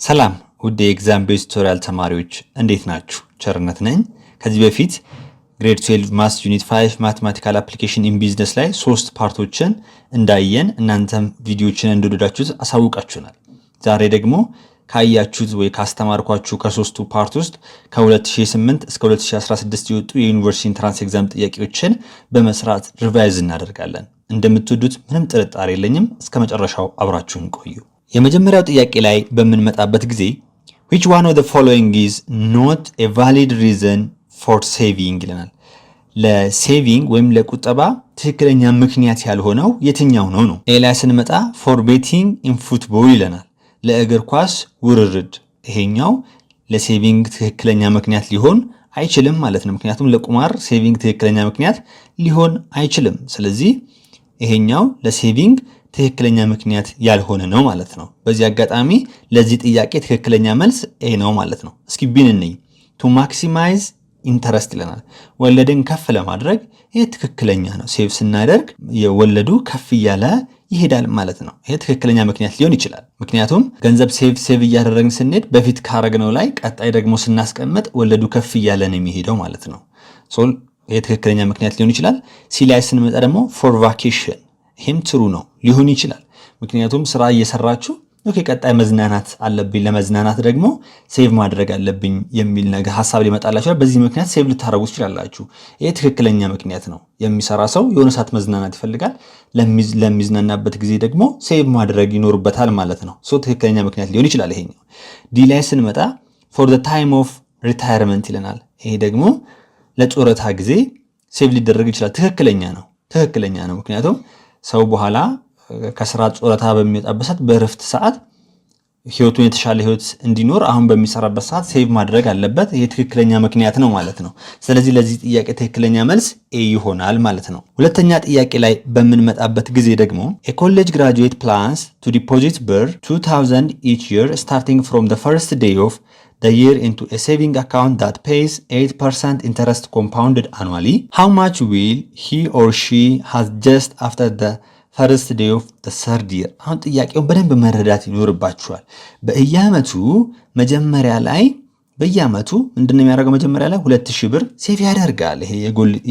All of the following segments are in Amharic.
ሰላም ውድ የኤግዛም ቤዝ ቱቶሪያል ተማሪዎች እንዴት ናችሁ? ቸርነት ነኝ። ከዚህ በፊት ግሬድ 12 ማስ ዩኒት 5 ማቴማቲካል አፕሊኬሽን ኢን ቢዝነስ ላይ 3 ፓርቶችን እንዳየን እናንተም ቪዲዮችን እንደወደዳችሁት አሳውቃችሁናል። ዛሬ ደግሞ ካያችሁት ወይ ካስተማርኳችሁ ከ3ቱ ፓርት ውስጥ ከ2008 እስከ 2016 የወጡ የዩኒቨርሲቲ ኢንትራንስ ኤግዛም ጥያቄዎችን በመስራት ሪቫይዝ እናደርጋለን። እንደምትወዱት ምንም ጥርጣሬ የለኝም። እስከ መጨረሻው አብራችሁን ቆዩ። የመጀመሪያው ጥያቄ ላይ በምንመጣበት ጊዜ which one of the following is not a valid reason for saving ይለናል። ለሴቪንግ ወይም ለቁጠባ ትክክለኛ ምክንያት ያልሆነው የትኛው ነው ነው። ኤ ላይ ስንመጣ for betting in football ይለናል። ለእግር ኳስ ውርርድ ይሄኛው ለሴቪንግ ትክክለኛ ምክንያት ሊሆን አይችልም ማለት ነው። ምክንያቱም ለቁማር ሴቪንግ ትክክለኛ ምክንያት ሊሆን አይችልም። ስለዚህ ይሄኛው ለሴቪንግ ትክክለኛ ምክንያት ያልሆነ ነው ማለት ነው። በዚህ አጋጣሚ ለዚህ ጥያቄ ትክክለኛ መልስ ኤ ነው ማለት ነው። እስኪ ቢን እንይ። ቱ ማክሲማይዝ ኢንተረስት ይለናል። ወለድን ከፍ ለማድረግ ይሄ ትክክለኛ ነው። ሴቭ ስናደርግ የወለዱ ከፍ እያለ ይሄዳል ማለት ነው። ይሄ ትክክለኛ ምክንያት ሊሆን ይችላል። ምክንያቱም ገንዘብ ሴቭ እያደረግን ስንሄድ በፊት ካረግነው ላይ ቀጣይ ደግሞ ስናስቀምጥ ወለዱ ከፍ እያለ ነው የሚሄደው ማለት ነው። ይሄ ትክክለኛ ምክንያት ሊሆን ይችላል። ሲ ላይ ስንመጣ ደግሞ ፎር ቫኬሽን ይህም ትሩ ነው ሊሆን ይችላል። ምክንያቱም ስራ እየሰራችሁ ቀጣይ መዝናናት አለብኝ፣ ለመዝናናት ደግሞ ሴቭ ማድረግ አለብኝ የሚል ነገር ሐሳብ ሊመጣላችሁ፣ በዚህ ምክንያት ሴቭ ልታደርጉ ትችላላችሁ። ይሄ ትክክለኛ ምክንያት ነው። የሚሰራ ሰው የሆነ ሰዓት መዝናናት ይፈልጋል። ለሚዝናናበት ጊዜ ደግሞ ሴቭ ማድረግ ይኖርበታል ማለት ነው። ትክክለኛ ምክንያት ሊሆን ይችላል ይሄኛው። ዲ ላይ ስንመጣ ፎር ዘ ታይም ኦፍ ሪታየርመንት ይለናል። ይሄ ደግሞ ለጡረታ ጊዜ ሴቭ ሊደረግ ይችላል። ትክክለኛ ነው። ምክንያቱም ሰው በኋላ ከስራ ጡረታ በሚወጣበት ሰዓት በእረፍት ሰዓት ህይወቱን የተሻለ ህይወት እንዲኖር አሁን በሚሰራበት ሰዓት ሴቭ ማድረግ አለበት። ይሄ ትክክለኛ ምክንያት ነው ማለት ነው። ስለዚህ ለዚህ ጥያቄ ትክክለኛ መልስ ኤ ይሆናል ማለት ነው። ሁለተኛ ጥያቄ ላይ በምንመጣበት ጊዜ ደግሞ a college graduate plans to deposit birr 2000 each year starting from the first day of the year into a saving account that pays 8% interest compounded annually. How much will he or she has just after the first day of the third year? አሁን ጥያቄውን በደንብ መረዳት ይኖርባችኋል። በየዓመቱ መጀመሪያ ላይ ምንድነው የሚያደርገው? መጀመሪያ ላይ 2000 ብር ሴቭ ያደርጋል። ይሄ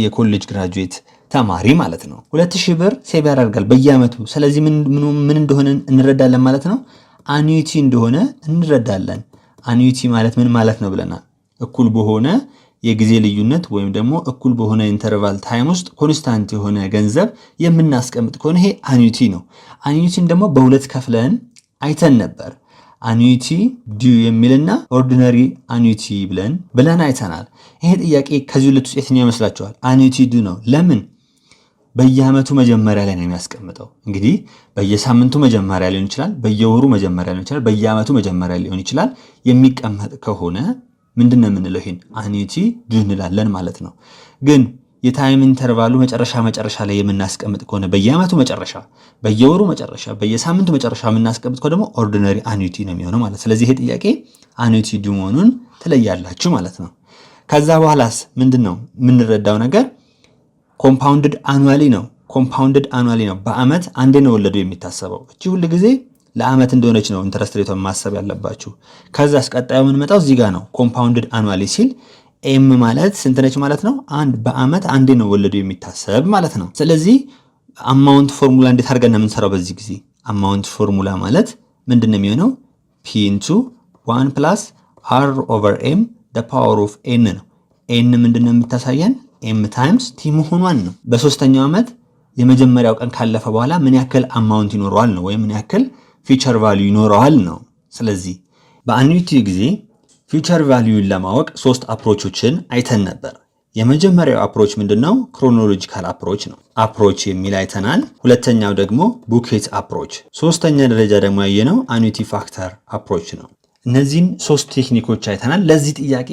የኮሌጅ ግራጁዌት ተማሪ ማለት ነው። 2000 ብር ሴቭ ያደርጋል በየዓመቱ። ስለዚህ ምን እንደሆነ እንረዳለን ማለት ነው። አኑዊቲ እንደሆነ እንረዳለን። አኑዊቲ ማለት ምን ማለት ነው ብለናል? እኩል በሆነ የጊዜ ልዩነት ወይም ደግሞ እኩል በሆነ ኢንተርቫል ታይም ውስጥ ኮንስታንት የሆነ ገንዘብ የምናስቀምጥ ከሆነ ይሄ አኑዊቲ ነው። አኑዊቲን ደግሞ በሁለት ከፍለን አይተን ነበር። አኑዊቲ ዲዩ የሚልና ኦርዲነሪ አኑዊቲ ብለን አይተናል። ይሄ ጥያቄ ከዚህ ሁለት ውስጥ የትኛው ይመስላችኋል? አኑዊቲ ዲዩ ነው። ለምን? በየዓመቱ መጀመሪያ ላይ ነው የሚያስቀምጠው። እንግዲህ በየሳምንቱ መጀመሪያ ሊሆን ይችላል፣ በየወሩ መጀመሪያ ሊሆን ይችላል፣ በየዓመቱ መጀመሪያ ሊሆን ይችላል። የሚቀመጥ ከሆነ ምንድነው የምንለው? ይሄን አኑዊቲ ዲዩ እንላለን ማለት ነው። ግን የታይም ኢንተርቫሉ መጨረሻ ላይ የምናስቀምጥ ከሆነ በየዓመቱ መጨረሻ፣ በየወሩ መጨረሻ፣ በየሳምንቱ መጨረሻ የምናስቀምጥ ከሆነ ደግሞ ኦርዲነሪ አኑዊቲ ነው የሚሆነው ማለት። ስለዚህ ይሄ ጥያቄ አኑዊቲ ዲዩ መሆኑን ትለያላችሁ ማለት ነው። ከዛ በኋላስ ምንድነው የምንረዳው ነገር? ኮምፓውንድድ አኑዋሊ ነው። በአመት አንዴ ነው ወለዱ የሚታሰበው። እቺ ሁሉ ጊዜ ለአመት እንደሆነች ነው ኢንተረስት ሬቷን ማሰብ ያለባችሁ። ከዛስ ቀጣዩ የምንመጣው እዚህ ጋር ነው። ኮምፓውንድድ አኑዋሊ ሲል ኤም ማለት ስንት ነች ማለት ነው? በአመት አንዴ ነው ወለዱ የሚታሰብ ማለት ነው። ስለዚህ አማውንት ፎርሙላ እንዴት አድርገን ነው የምንሰራው? በዚህ ጊዜ አማውንት ፎርሙላ ማለት ምንድነው የሚሆነው? ፒ ኢንቱ 1 ፕላስ አር ኦቨር ኤም ዘ ፓወር ኦፍ ኤን ነው። ኤን ምንድነው የምታሳየን? ኤም ታይምስ ቲ መሆኗን ነው። በሶስተኛው ዓመት የመጀመሪያው ቀን ካለፈ በኋላ ምን ያክል አማውንት ይኖረዋል ነው፣ ወይም ምን ያክል ፊውቸር ቫልዩ ይኖረዋል ነው። ስለዚህ በአኑዊቲ ጊዜ ፊውቸር ቫልዩን ለማወቅ 3 አፕሮቾችን አይተን ነበር። የመጀመሪያው አፕሮች ምንድነው? ክሮኖሎጂካል አፕሮች ነው። አፕሮች የሚል አይተናል። ሁለተኛው ደግሞ ቡኬት አፕሮች፣ ሶስተኛ ደረጃ ደግሞ ያየነው አኑዊቲ ፋክተር አፕሮች ነው። እነዚህን 3 ቴክኒኮች አይተናል። ለዚህ ጥያቄ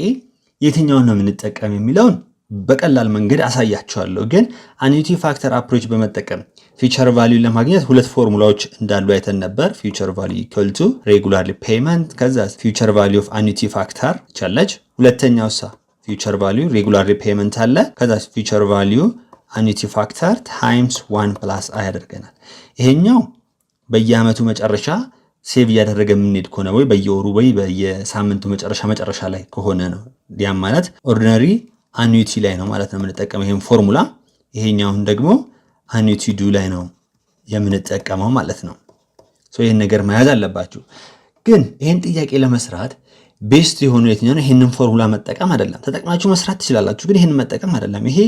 የትኛውን ነው የምንጠቀም የሚለውን በቀላል መንገድ አሳያችኋለሁ። ግን አኑዊቲ ፋክተር አፕሮች በመጠቀም ፊውቸር ቫልዩ ለማግኘት 2 ፎርሙላዎች እንዳሉ አይተን ነበር። ፊውቸር ቫልዩ ኢኳል ቱ ሬጉላርሊ ፔመንት፣ ከዛ ፊውቸር ቫልዩ ኦፍ አኑዊቲ ፋክተር ቻለች። ሁለተኛው ፊውቸር ቫልዩ ሬጉላርሊ ፔመንት አለ። ከዛ ፊውቸር ቫልዩ አኑዊቲ ፋክተር ታይምስ 1 ፕላስ አይ ያደርገናል። ይሄኛው በየዓመቱ መጨረሻ ሴቭ እያደረገ የምንሄድ ከሆነ ወይ በየወሩ ወይ በየሳምንቱ መጨረሻ ላይ ከሆነ ነው። ያም ማለት ኦርዲናሪ አኑዊቲ ላይ ነው ማለት ነው የምንጠቀመው ይሄን ፎርሙላ። ይሄኛውን ደግሞ አኑዊቲ ዱ ላይ ነው የምንጠቀመው ማለት ነው። ይሄን ነገር መያዝ አለባችሁ። ግን ይሄን ጥያቄ ለመስራት ቤስት የሆኑ የትኛው ነው? ይሄንን ፎርሙላ መጠቀም አይደለም። ተጠቅማችሁ መስራት ትችላላችሁ፣ ግን ይሄን መጠቀም አይደለም። ይሄ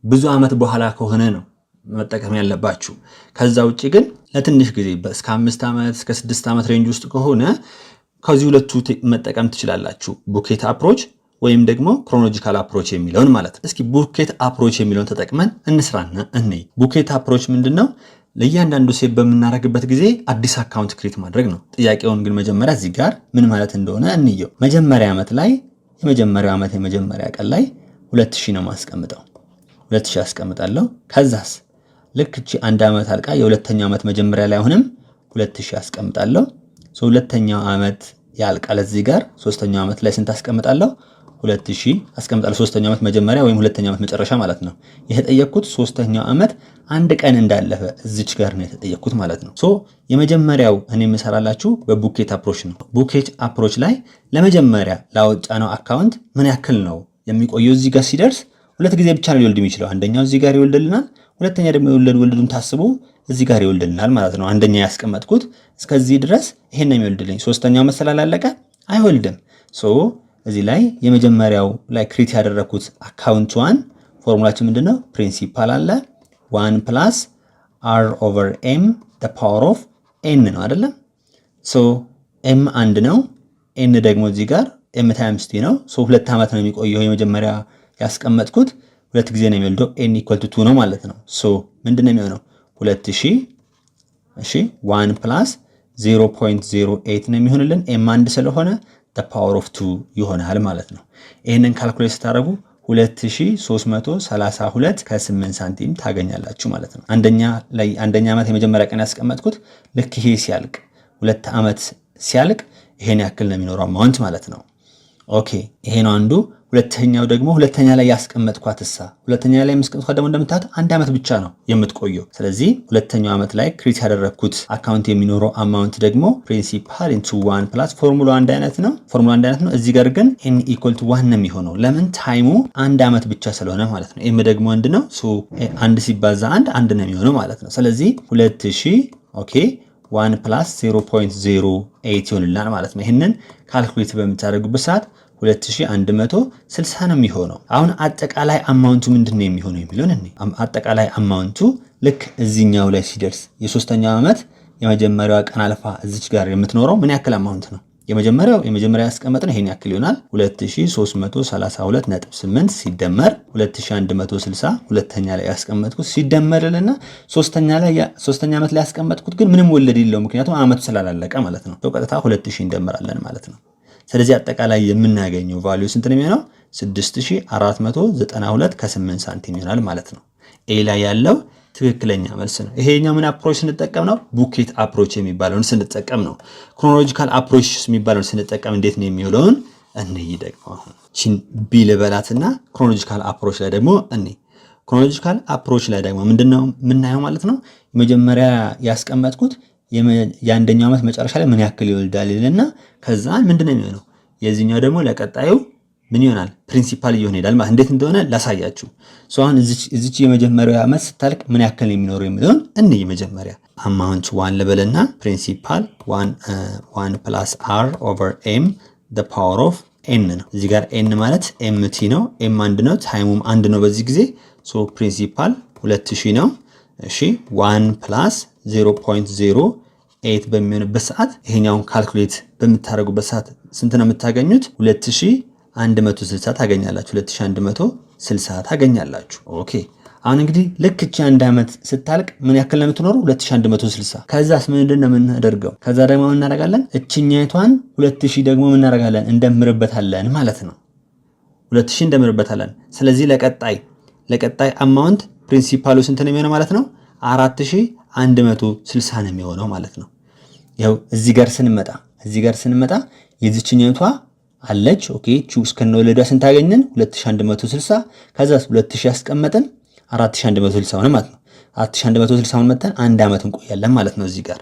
ብዙ ዓመት በኋላ ከሆነ ነው መጠቀም ያለባችሁ። ከዛ ውጪ ግን ለትንሽ ጊዜ እስከ 5 ዓመት እስከ 6 ዓመት ሬንጅ ውስጥ ከሆነ ከዚህ ሁለቱ መጠቀም ትችላላችሁ፣ ቡኬት አፕሮች ወይም ደግሞ ክሮኖሎጂካል አፕሮች የሚለውን ማለት ነው። እስኪ ቡኬት አፕሮች የሚለውን ተጠቅመን እንስራና እንይ። ቡኬት አፕሮች ምንድነው? ለእያንዳንዱ ሴቭ በምናደርግበት ጊዜ አዲስ አካውንት ክሬት ማድረግ ነው። ጥያቄውን ግን መጀመሪያ እዚህ ጋር ምን ማለት እንደሆነ እንየው። መጀመሪያ ዓመት ላይ የመጀመሪያው ዓመት የመጀመሪያ ቀን ላይ 2000 ነው ማስቀምጠው። 2000 አስቀምጣለሁ። ከዛስ ልክ እቺ አንድ ዓመት አልቃ የሁለተኛው ዓመት መጀመሪያ ላይ አሁንም 2000 አስቀምጣለሁ። ሁለተኛው ዓመት ያልቃል እዚህ ጋር። ሶስተኛው ዓመት ላይ ስንት አስቀምጣለሁ? 2000 አስቀምጣለሁ። ሶስተኛው ዓመት መጀመሪያ ወይም ሁለተኛው ዓመት መጨረሻ ማለት ነው። የተጠየቅኩት ሶስተኛው ዓመት አንድ ቀን እንዳለፈ እዚች ጋር ነው የተጠየቅኩት ማለት ነው። የመጀመሪያው እኔ የምሰራላችሁ በቡኬት አፕሮች ነው። ቡኬት አፕሮች ላይ ለመጀመሪያ ላወጣነው አካውንት ምን ያክል ነው የሚቆየው? እዚህ ጋር ሲደርስ ሁለት ጊዜ ብቻ ነው ሊወልድ የሚችለው። አንደኛው እዚህ ጋር ይወልድልናል፣ ሁለተኛ ደግሞ የወለዱን ታስቦ እዚህ ጋር ይወልድልናል ማለት ነው። አንደኛ ያስቀመጥኩት እስከዚህ ድረስ ይሄን ነው የሚወልድልኝ። ሶስተኛው ዓመት ስላላለቀ አይወልድም። እዚህ ላይ የመጀመሪያው ላይ ክሬት ያደረኩት አካውንት ዋን ፎርሙላችን ምንድነው? ፕሪንሲፓል አለ 1 + r/m the power of n ነው አይደለም? m 1 ነው፣ n ደግሞ እዚህ ጋር m times t ነው። 2 ዓመት ነው የሚቆየው። የመጀመሪያ ያስቀመጥኩት ሁለት ጊዜ ነው የሚወልደው n = 2 ነው ማለት ነው። ምንድነው የሚሆነው? 2000 እሺ 1 + 0.08 ነው የሚሆንልን m 1 ስለሆነ the power of 2 ይሆናል ማለት ነው። ይሄንን ካልኩሌት ስታደርጉ 2332 ከ8 ሳንቲም ታገኛላችሁ ማለት ነው። አንደኛ ዓመት የመጀመሪያ ቀን ያስቀመጥኩት ልክ ይሄ ሲያልቅ 2 ዓመት ሲያልቅ ይሄን ያክል ነው የሚኖረው አማውንት ማለት ነው። ኦኬ ይሄ ነው አንዱ። ሁለተኛው ደግሞ ሁለተኛ ላይ ያስቀመጥኳት ሁለተኛ ላይ ያስቀመጥኳት ደግሞ እንደምታዩት አንድ ዓመት ብቻ ነው የምትቆየው። ስለዚህ ሁለተኛው ዓመት ላይ ክሬት ያደረኩት አካውንት የሚኖረው አማውንት ደግሞ ፕሪንሲፓል ኢንቱ 1 ፕላስ ፎርሙላ አንድ አይነት ነው። እዚህ ጋር ግን n = 1 ነው የሚሆነው። ለምን? ታይሙ አንድ ዓመት ብቻ ስለሆነ ማለት ነው። m ደግሞ አንድ ነው። አንድ ሲባዛ አንድ ነው የሚሆነው ማለት ነው። ስለዚህ 2000 ኦኬ 1 + 0.08 ይሆንልናል ማለት ነው። ይሄንን ካልኩሌት በምታደርጉበት ሰዓት 2160 ነው የሚሆነው። አሁን አጠቃላይ አማውንቱ ምንድነው የሚሆነው የሚለውን አጠቃላይ አማውንቱ ልክ እዚህኛው ላይ ሲደርስ የሶስተኛው ዓመት የመጀመሪያው ቀን አልፋ እዚች ጋር የምትኖረው ምን ያክል አማውንት ነው? የመጀመሪያ ያስቀመጥነው ይሄን ያክል ይሆናል። 2332.8 ሲደመር 2160 ሁለተኛ ላይ ያስቀመጥኩት ሲደመርልና ሶስተኛ ዓመት ላይ ያስቀመጥኩት ግን ምንም ወለድ የለውም፣ ምክንያቱም ዓመቱ ስላላለቀ ማለት ነው። ቀጥታ 2000 እንደመራለን ማለት ነው። ስለዚህ አጠቃላይ የምናገኘው ቫልዩ ስንት ነው የሚሆነው? 6492 ከ8 ሳንቲም ይሆናል ማለት ነው። ኤ ላይ ያለው ትክክለኛ መልስ ነው። ይሄኛው ምን አፕሮች ስንጠቀም ነው? ቡኬት አፕሮች የሚባለውን ስንጠቀም ነው። ክሮኖሎጂካል አፕሮች የሚባለውን ስንጠቀም እንዴት ነው የሚውለውን እንይ። ደግሞ አሁን ቺን ቢ ልበላትና ክሮኖሎጂካል አፕሮች ላይ ደግሞ እንይ። ክሮኖሎጂካል አፕሮች ላይ ደግሞ ምንድነው የምናየው ማለት ነው? የመጀመሪያ ያስቀመጥኩት የአንደኛው ዓመት መጨረሻ ላይ ምን ያክል ይወልዳል ይልና ከዛ ምንድነው የሚሆነው? የዚህኛው ደግሞ ለቀጣዩ ምን ይሆናል? ፕሪንሲፓል እየሆነ ይሄዳል ማለት እንዴት እንደሆነ ላሳያችሁ። አሁን እዚች የመጀመሪያው ዓመት ስታልቅ ምን ያክል የሚኖረው የሚለውን እንይ። መጀመሪያ አማውንት 1 ልበልና ፕሪንሲፓል 1 + r/m the power of n ነው። እዚህ ጋር n ማለት mt ነው። m 1 ነው፣ ታይሙም 1 ነው በዚህ ጊዜ። ፕሪንሲፓል 2000 ነው። እሺ 1 + 0.08 በሚሆንበት ሰዓት ይሄኛውን ካልኩሌት በምታደርጉበት ሰዓት ስንት ነው የምታገኙት? 2160 ታገኛላችሁ። 2160 ታገኛላችሁ። ኦኬ አሁን እንግዲህ ልክ እቺ አንድ ዓመት ስታልቅ ምን ያክል ነው የምትኖረው? 2160። ከዛስ ምንድን ነው የምናደርገው? ከዛ ደግሞ ምን እናደርጋለን? እቺኛይቷን 2000 ደግሞ ምን እናደርጋለን? እንደምርበታለን ማለት ነው። 2000 እንደምርበታለን። ስለዚህ ለቀጣይ አማውንት ፕሪንሲፓሉ ስንት ነው የሚሆነው ማለት ነው? 4160 ነው የሚሆነው ማለት ነው። ያው እዚህ ጋር ስንመጣ የዚህኛይቷ አለች። ኦኬ ቹስ ከነወለዷ ስንት አገኘን? 2160። ከዛስ 2000 ያስቀመጥን 4160 ሆነ ማለት ነው። 4160 መተን አንድ ዓመት እንቆያለን ማለት ነው እዚህ ጋር።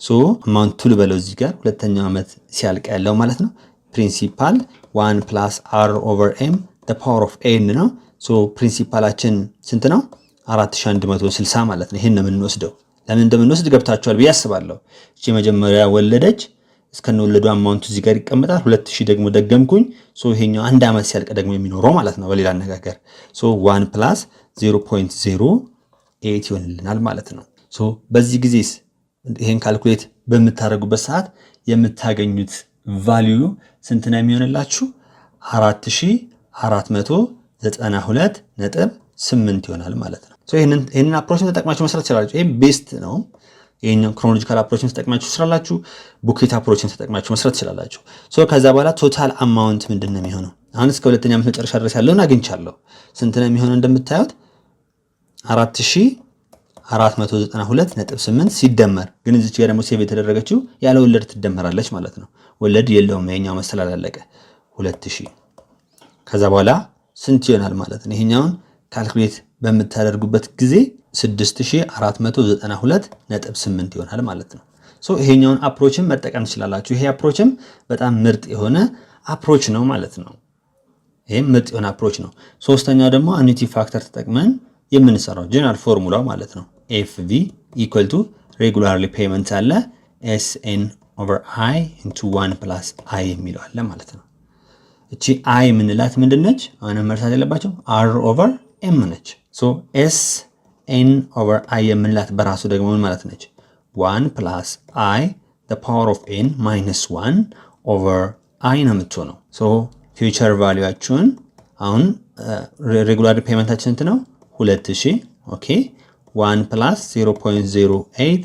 ሶ አማውንቱ ልበለው እዚህ ጋር ሁለተኛው ዓመት ሲያልቅ ያለው ማለት ነው። ፕሪንሲፓል 1 + r/m the power of n ነው። ሶ ፕሪንሲፓላችን ስንት ነው? 4160 ማለት ነው። ይሄን ነው የምንወስደው። ለምን እንደምንወስድ ገብታችኋል ብዬ አስባለሁ። እቺ መጀመሪያ ወለደች እስከነወለዱ አማውንቱ እዚህ ጋር ይቀመጣል። 2000 ደግሞ ደገምኩኝ። ሶ ይሄኛው አንድ ዓመት ሲያልቅ ደግሞ የሚኖረው ማለት ነው። በሌላ አነጋገር ሶ 1 + 0.08 ይሆንልናል ማለት ነው። ሶ በዚህ ጊዜስ ይሄን ካልኩሌት በምታደርጉበት ሰዓት የምታገኙት ቫልዩ ስንት ነው የሚሆንላችሁ? 4492.8 ይሆናል ማለት ነው። ሶ ይሄንን አፕሮችን ተጠቅማችሁ መስራት ትችላላችሁ። ይሄ ቤስት ነው። ይሄኛው ክሮኖሎጂካል አፕሮችን ተጠቅማችሁ ትችላላችሁ። ቡኬት አፕሮችን ተጠቅማችሁ መስራት ትችላላችሁ። ሶ ከዛ በኋላ ቶታል አማውንት ምንድነው የሚሆነው? አሁን እስከ ሁለተኛ ዓመት መጨረሻ ድረስ ያለውን አግኝቻለሁ። ስንት ነው የሚሆነው? እንደምታዩት 4492.8 ሲደመር ግን እዚች ጋር ደግሞ ሴቭ የተደረገችው ያለ ወለድ ትደመራለች ማለት ነው። ወለድ የለውም የኛው መሰላላለቀ 2000 ከዛ በኋላ ስንት ይሆናል ማለት ነው? ይሄኛውን ካልኩሌት በምታደርጉበት ጊዜ 6492.8 ይሆናል ማለት ነው። ሶ ይሄኛውን አፕሮችን መጠቀም ትችላላችሁ። ይሄ አፕሮችም በጣም ምርጥ የሆነ አፕሮች ነው ማለት ነው። ይሄም ምርጥ የሆነ አፕሮች ነው። ሶስተኛው ደግሞ አኑቲ ፋክተር ተጠቅመን የምንሰራው ጀነራል ፎርሙላው ማለት ነው። FV = ሬጉላርሊ ፔመንት አለ SN/i × 1 + i የሚለው አለ ማለት ነው። እቺ i የምንላት ምንድነች? አሁንም መርሳት የለባቸው r/m ነች። ሶ SN/i የምንላት በራሱ ደግሞ ምን ማለት ነች? 1 + i the power of n - 1/i ነው የምትሆነው። ሶ ፊውቸር ቫልዩአችሁን አሁን ሬጉላር ፔመንታችን ስንት ነው? 2000 ኦኬ 1 + 0.08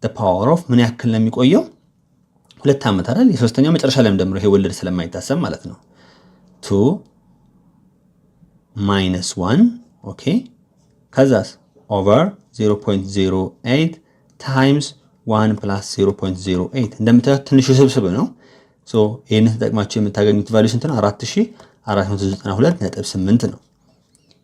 the power of ምን ያክል ነው የሚቆየው? 2 ዓመት አይደል? የሶስተኛው መጨረሻ ላይ ደግሞ ይሄ ወለድ ስለማይታሰብ ማለት ነው 2 - 1 ኦኬ ከዛስ ኦቨር 0.08 ታይምስ 1 + 0.08 እንደምታዩት ትንሽ ውስብስብ ነው። ሶ ይሄንን ተጠቅማችሁ የምታገኙት ቫልዩ ስንት ነው? 4492.8 ነው።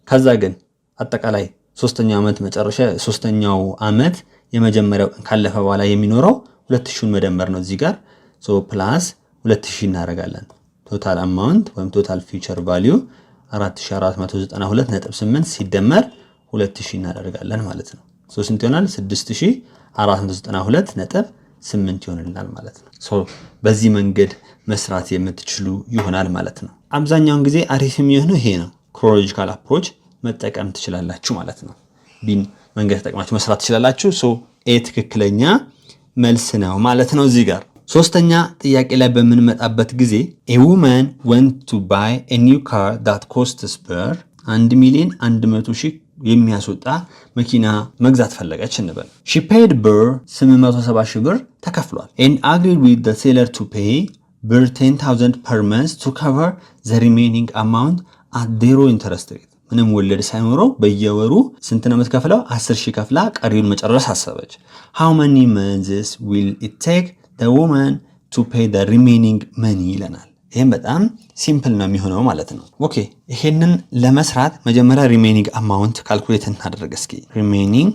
ከዛ ግን አጠቃላይ ሶስተኛው ዓመት መጨረሻ ሶስተኛው ዓመት የመጀመሪያው ቀን ካለፈ በኋላ የሚኖረው 2000ን መደመር ነው እዚህ ጋር ሶ ፕላስ 2000 እናደርጋለን። ቶታል አማውንት ወይም ቶታል ፊውቸር ቫልዩ 4492.8 ሲደመር 2000 እናደርጋለን ማለት ነው። ሶ ስንት ይሆናል? 6492.8 ይሆንልናል ማለት ነው። ሶ በዚህ መንገድ መስራት የምትችሉ ይሆናል ማለት ነው። አብዛኛውን ጊዜ አሪፍ የሚሆነው ይሄ ነው። ክሮኖሎጂካል አፕሮች መጠቀም ትችላላችሁ ማለት ነው። ቢን መንገድ ተጠቅማችሁ መስራት ትችላላችሁ። ሶ ኤ ትክክለኛ መልስ ነው ማለት ነው። እዚህ ጋር ሶስተኛ ጥያቄ ላይ በምንመጣበት ጊዜ a woman went to buy a new car that costs per 1,100,000 የሚያስወጣ መኪና መግዛት ፈለገች እንበል። she paid ብር 870,000 ብር ተከፍሏል and agreed with the seller to pay ብር 10,000 per month to cover the remaining amount at zero interest rate ምንም ወለድ ሳይኖረው በየወሩ ስንት ነው የምትከፍለው? 10,000 ከፍላ ቀሪውን መጨረስ አሰበች። how many months will it take the woman to pay the remaining money ይለናል። ይሄን በጣም ሲምፕል ነው የሚሆነው ማለት ነው። ኦኬ ይሄንን ለመስራት መጀመሪያ ሪሜኒንግ አማውንት ካልኩሌት እናደርግ እስኪ። ሪሜኒንግ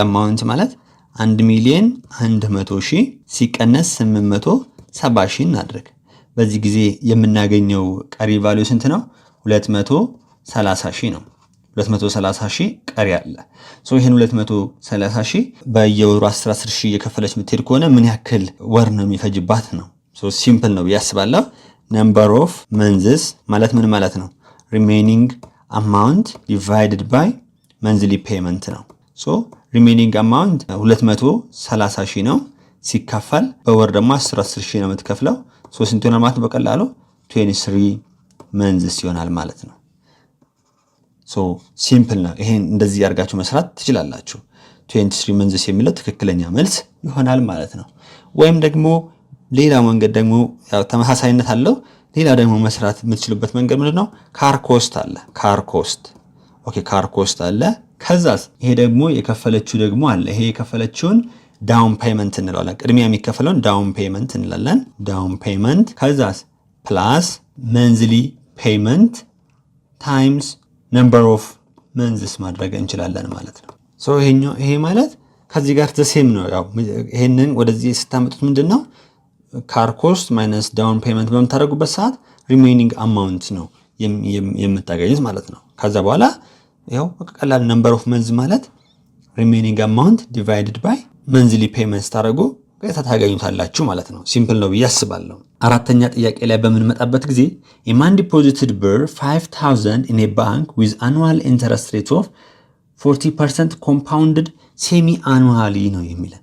አማውንት ማለት 1,100,000 ሲቀነስ 870,000 እናድርግ። በዚህ ጊዜ የምናገኘው ቀሪ ቫልዩ ስንት ነው? 230,000 ነው። 230,000 ቀሪ አለ። ሶ ይሄን 230,000 በየወሩ 10,000 እየከፈለች የምትሄድ ከሆነ ምን ያክል ወር ነው የሚፈጅባት ነው? ሶ ሲምፕል ነው ብያስባለሁ። ነምበር ኦፍ መንዝስ ማለት ምን ማለት ነው? ሪሜኒንግ አማውንት ዲቫይድድ ባይ መንዝሊ ፔመንት ነው። ሶ ሪሜኒንግ አማውንት 230,000 ነው ሲካፈል በወር ደግሞ 10,000 ነው የምትከፍለው። ሶ ስንት ይሆናል ማለት በቀላሉ 23 መንዝስ ይሆናል ማለት ነው። ሶ ሲምፕል ነው። ይሄን እንደዚህ ያርጋችሁ መስራት ትችላላችሁ። 23 መንዝስ የሚለው ትክክለኛ መልስ ይሆናል ማለት ነው። ወይም ደግሞ ሌላ መንገድ ደግሞ ያው ተመሳሳይነት አለው። ሌላ ደግሞ መስራት የምትችሉበት መንገድ ምንድነው? ካር ኮስት አለ። ካር ኮስት አለ። ከዛስ ይሄ ደግሞ የከፈለችው ደግሞ አለ። ይሄ የከፈለችውን ዳውን ፔመንት እንለዋለን። ቅድሚያ የሚከፈለውን ዳውን ፔመንት እንላለን። ዳውን ፔመንት ከዛስ ፕላስ መንዝሊ ፔመንት ታይምስ ነምበር ኦፍ መንዝስ ማድረግ እንችላለን ማለት ነው። ሶ ይሄ ማለት ከዚህ ጋር ዘሴም ነው። ያው ይሄንን ወደዚህ ስታመጡት ምንድነው ካር ኮስት ማይነስ ዳውን ፔመንት በምታደርጉበት ሰዓት ሪሜይኒንግ አማውንት ነው የምታገኙት ማለት ነው። ከዛ በኋላ ያው ቀላል ነምበር ኦፍ መንዝ ማለት ሪሜይኒንግ አማውንት ዲቫይድድ ባይ መንዝሊ ፔመንትስ ታደርጉ ቀጥታ ታገኙታላችሁ ማለት ነው። ሲምፕል ነው ብዬ አስባለሁ። አራተኛ ጥያቄ ላይ በምንመጣበት ጊዜ a man deposited ብር 5000 in a bank with annual interest rate of 40% compounded semi annually ነው የሚለን።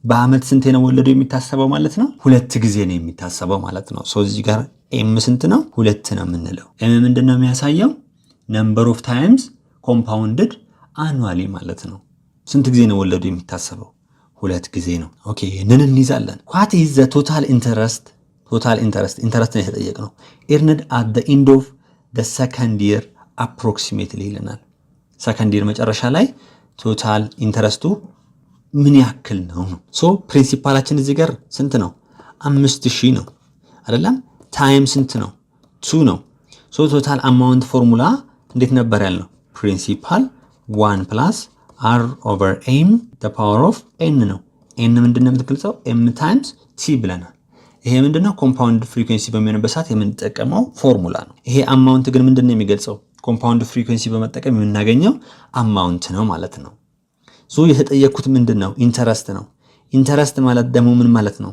በአመት ስንት ነው ወለዱ የሚታሰበው ማለት ነው? ሁለት ጊዜ ነው የሚታሰበው ማለት ነው። እዚህ ጋር ኤም ስንት ነው? ሁለት ነው የምንለው። ኤም ምንድነው የሚያሳየው? ነምበር ኦፍ ታይምስ ኮምፓውንድድ አኑዋሊ ማለት ነው። ስንት ጊዜ ነው ወለዱ የሚታሰበው? ሁለት ጊዜ ነው። ኦኬ ይሄንን እንይዛለን። what is the total interest ነው የተጠየቅነው። earned at the end of the second year approximately ይለናል። ሰከንድ ይር መጨረሻ ላይ ቶታል ኢንተረስቱ ምን ያክል ነው? ፕሪንሲፓላችን እዚህ ጋር ስንት ነው? 5000 ነው አይደለም? ታይም ስንት ነው? 2 ነው። ቶታል አማውንት ፎርሙላ እንዴት ነበር ያልነው? ፕሪንሲፓል 1 + r over m the power of n ነው። n ምንድነው የምትገልጸው? m times t ብለናል። ይሄ ምንድነው? ኮምፓውንድ ፍሪኩዌንሲ በሚሆንበት ሰዓት የምንጠቀመው ፎርሙላ ነው። ይሄ አማውንት ግን ምንድነው የሚገልጸው? ኮምፓውንድ ፍሪኩዌንሲ በመጠቀም የምናገኘው አማውንት ነው ማለት ነው። የተጠየኩት ምንድነው? ኢንተረስት ነው። ኢንተረስት ማለት ደግሞ ምን ማለት ነው?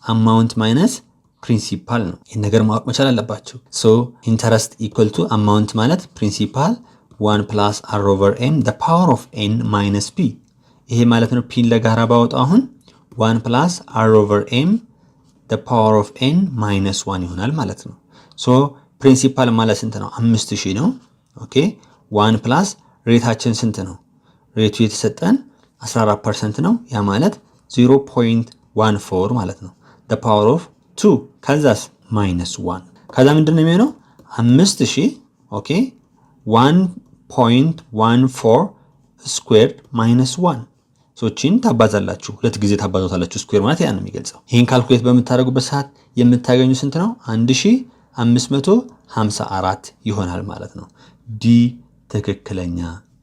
አማውንት ማይነስ ፕሪንሲፓል ነው። ይሄን ነገር ማወቅ መቻል አለባችሁ። ኢንተረስት ኢኳል ቱ አማውንት ማለት ፕሪንሲፓል 1 + r over m the power of n minus p ይሄ ማለት ነው። ፒን ለጋራ ባወጣው አሁን 1 + r over m the power of n minus 1 ይሆናል ማለት ነው። ፕሪንሲፓል ማለት ስንት ነው? 5000 ነው። ኦኬ 1 + ሬታችን ስንት ነው? ሬቱ የተሰጠን 14% ነው። ያ ማለት 0.14 ማለት ነው። the power of 2 ከዛስ -1 ከዛ ምንድነው የሚሆነው? 5000 ኦኬ 1.14 ስኩዌር -1 ሶችን ታባዛላችሁ። ሁለት ጊዜ ታባዛላችሁ። ስኩዌር ማለት ያን ነው የሚገልጸው። ይሄን ካልኩሌት በምታደርጉበት ሰዓት የምታገኙ ስንት ነው? 1554 ይሆናል ማለት ነው። ዲ ትክክለኛ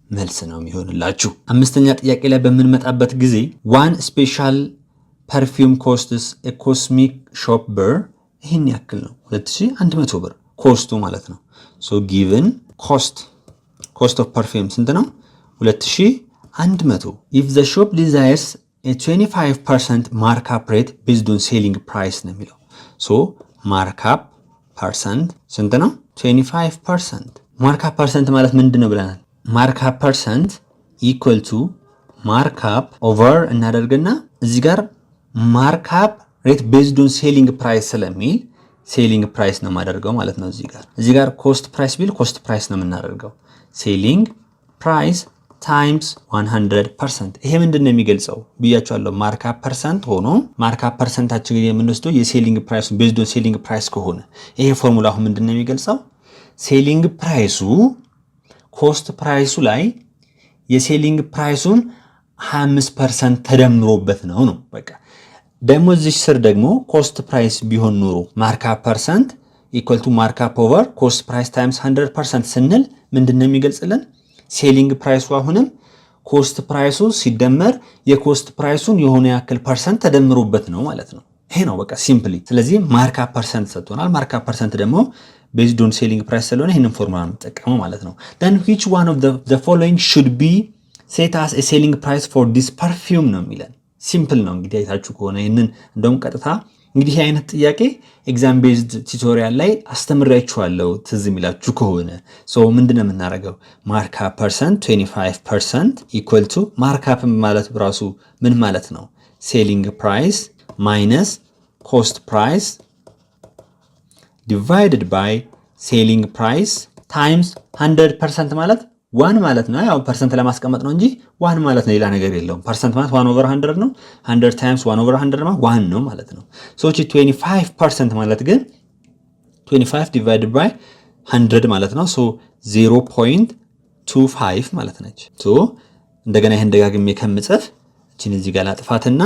መልስ ነው የሚሆንላችሁ። አምስተኛ ጥያቄ ላይ በምንመጣበት ጊዜ ዋን ስፔሻል ፐርፊውም ኮስትስ ኤ ኮስሚክ ሾፕ ብር ይሄን ያክል ነው። 2100 ብር ኮስቱ ማለት ነው። ጊቭን ኮስት ኦፍ ፐርፊውም ስንት ነው? 2100 if the shop desires a 25% markup rate based on selling price ነው የሚለው። markup percent ስንት ነው? 25%። markup percent ማለት ምንድነው ብለናል? markup percent equal to markup over እናደርግና እዚህ ጋር markup rate based on selling price ስለሚል ሴሊንግ ፕራይስ ነው የማደርገው ማለት ነው። እዚህ ጋር ኮስት ፕራይስ ቢል ኮስት ፕራይስ ነው የምናደርገው። ሴሊንግ ፕራይስ ታይምስ 100%። ይሄ ምንድነው የሚገልጸው ብያችኋለሁ። ማርካፕ ፐርሰንት ሆኖ ማርካፕ ፐርሰንታችን የምንወስደው የሴሊንግ ፕራይስ ቤዝድ ኦን ሴሊንግ ፕራይስ ከሆነ ይሄ ፎርሙላ አሁን ምንድነው የሚገልጸው? ሴሊንግ ፕራይሱ ኮስት ፕራይሱ ላይ የሴሊንግ ፕራይሱን 25% ተደምሮበት ነው። በቃ ደግሞ እዚህ ስር ደግሞ ኮስት ፕራይስ ቢሆን ኑሮ ማርካፕ ፐርሰንት ኢኳል ቱ ማርካፕ ኦቨር ኮስት ፕራይስ ታይምስ 100% ስንል ምንድነው የሚገልጽልን? ሴሊንግ ፕራይሱ አሁንም ኮስት ፕራይሱ ሲደመር የኮስት ፕራይሱን የሆነ ያክል ፐርሰንት ተደምሮበት ነው ማለት ነው። ይሄ ነው በቃ ሲምፕሊ። ስለዚህ ማርካፕ ፐርሰንት ሰጥቶናል። ማርካፕ ፐርሰንት ደግሞ ቤዝድ ኦን ሴሊንግ ፕራይስ ስለሆነ ይሄንን ፎርሙላ እንጠቀመው ማለት ነው። then which one of the following should be set as a selling price for this perfume ነው የሚለን። ሲምፕል ነው እንግዲህ አይታችሁ ከሆነ ይሄንን እንደውም ቀጥታ እንግዲህ ይሄ አይነት ጥያቄ ኤግዛም ቤዝድ ቱቶሪያል ላይ አስተምራችኋለሁ ትዝ የሚላችሁ ከሆነ ምንድነው የምናደርገው? ማርካፕ ፐርሰንት 25% ኢኳል ቱ ማርካፕ ማለት በራሱ ምን ማለት ነው? ሴሊንግ ፕራይስ ማይነስ ኮስት ፕራይስ ዲቫይድድ ባይ ሴሊንግ ፕራይስ ታይምስ 100% ማለት 1 ማለት ነው። ያው ፐርሰንት ለማስቀመጥ ነው እንጂ 1 ማለት ነው፣ ሌላ ነገር የለውም። ፐርሰንት ማለት 1/100 ነው። 100 ታይምስ 1/100 ማለት 1 ነው ማለት ነው። 25% ማለት ግን 25 ዲቫይድድ ባይ 100 ማለት ነው። 0.25 ማለት ነች። እንደገና ይሄን ደጋግሜ ከምጽፍ እቺን እዚህ ጋር ላጥፋትና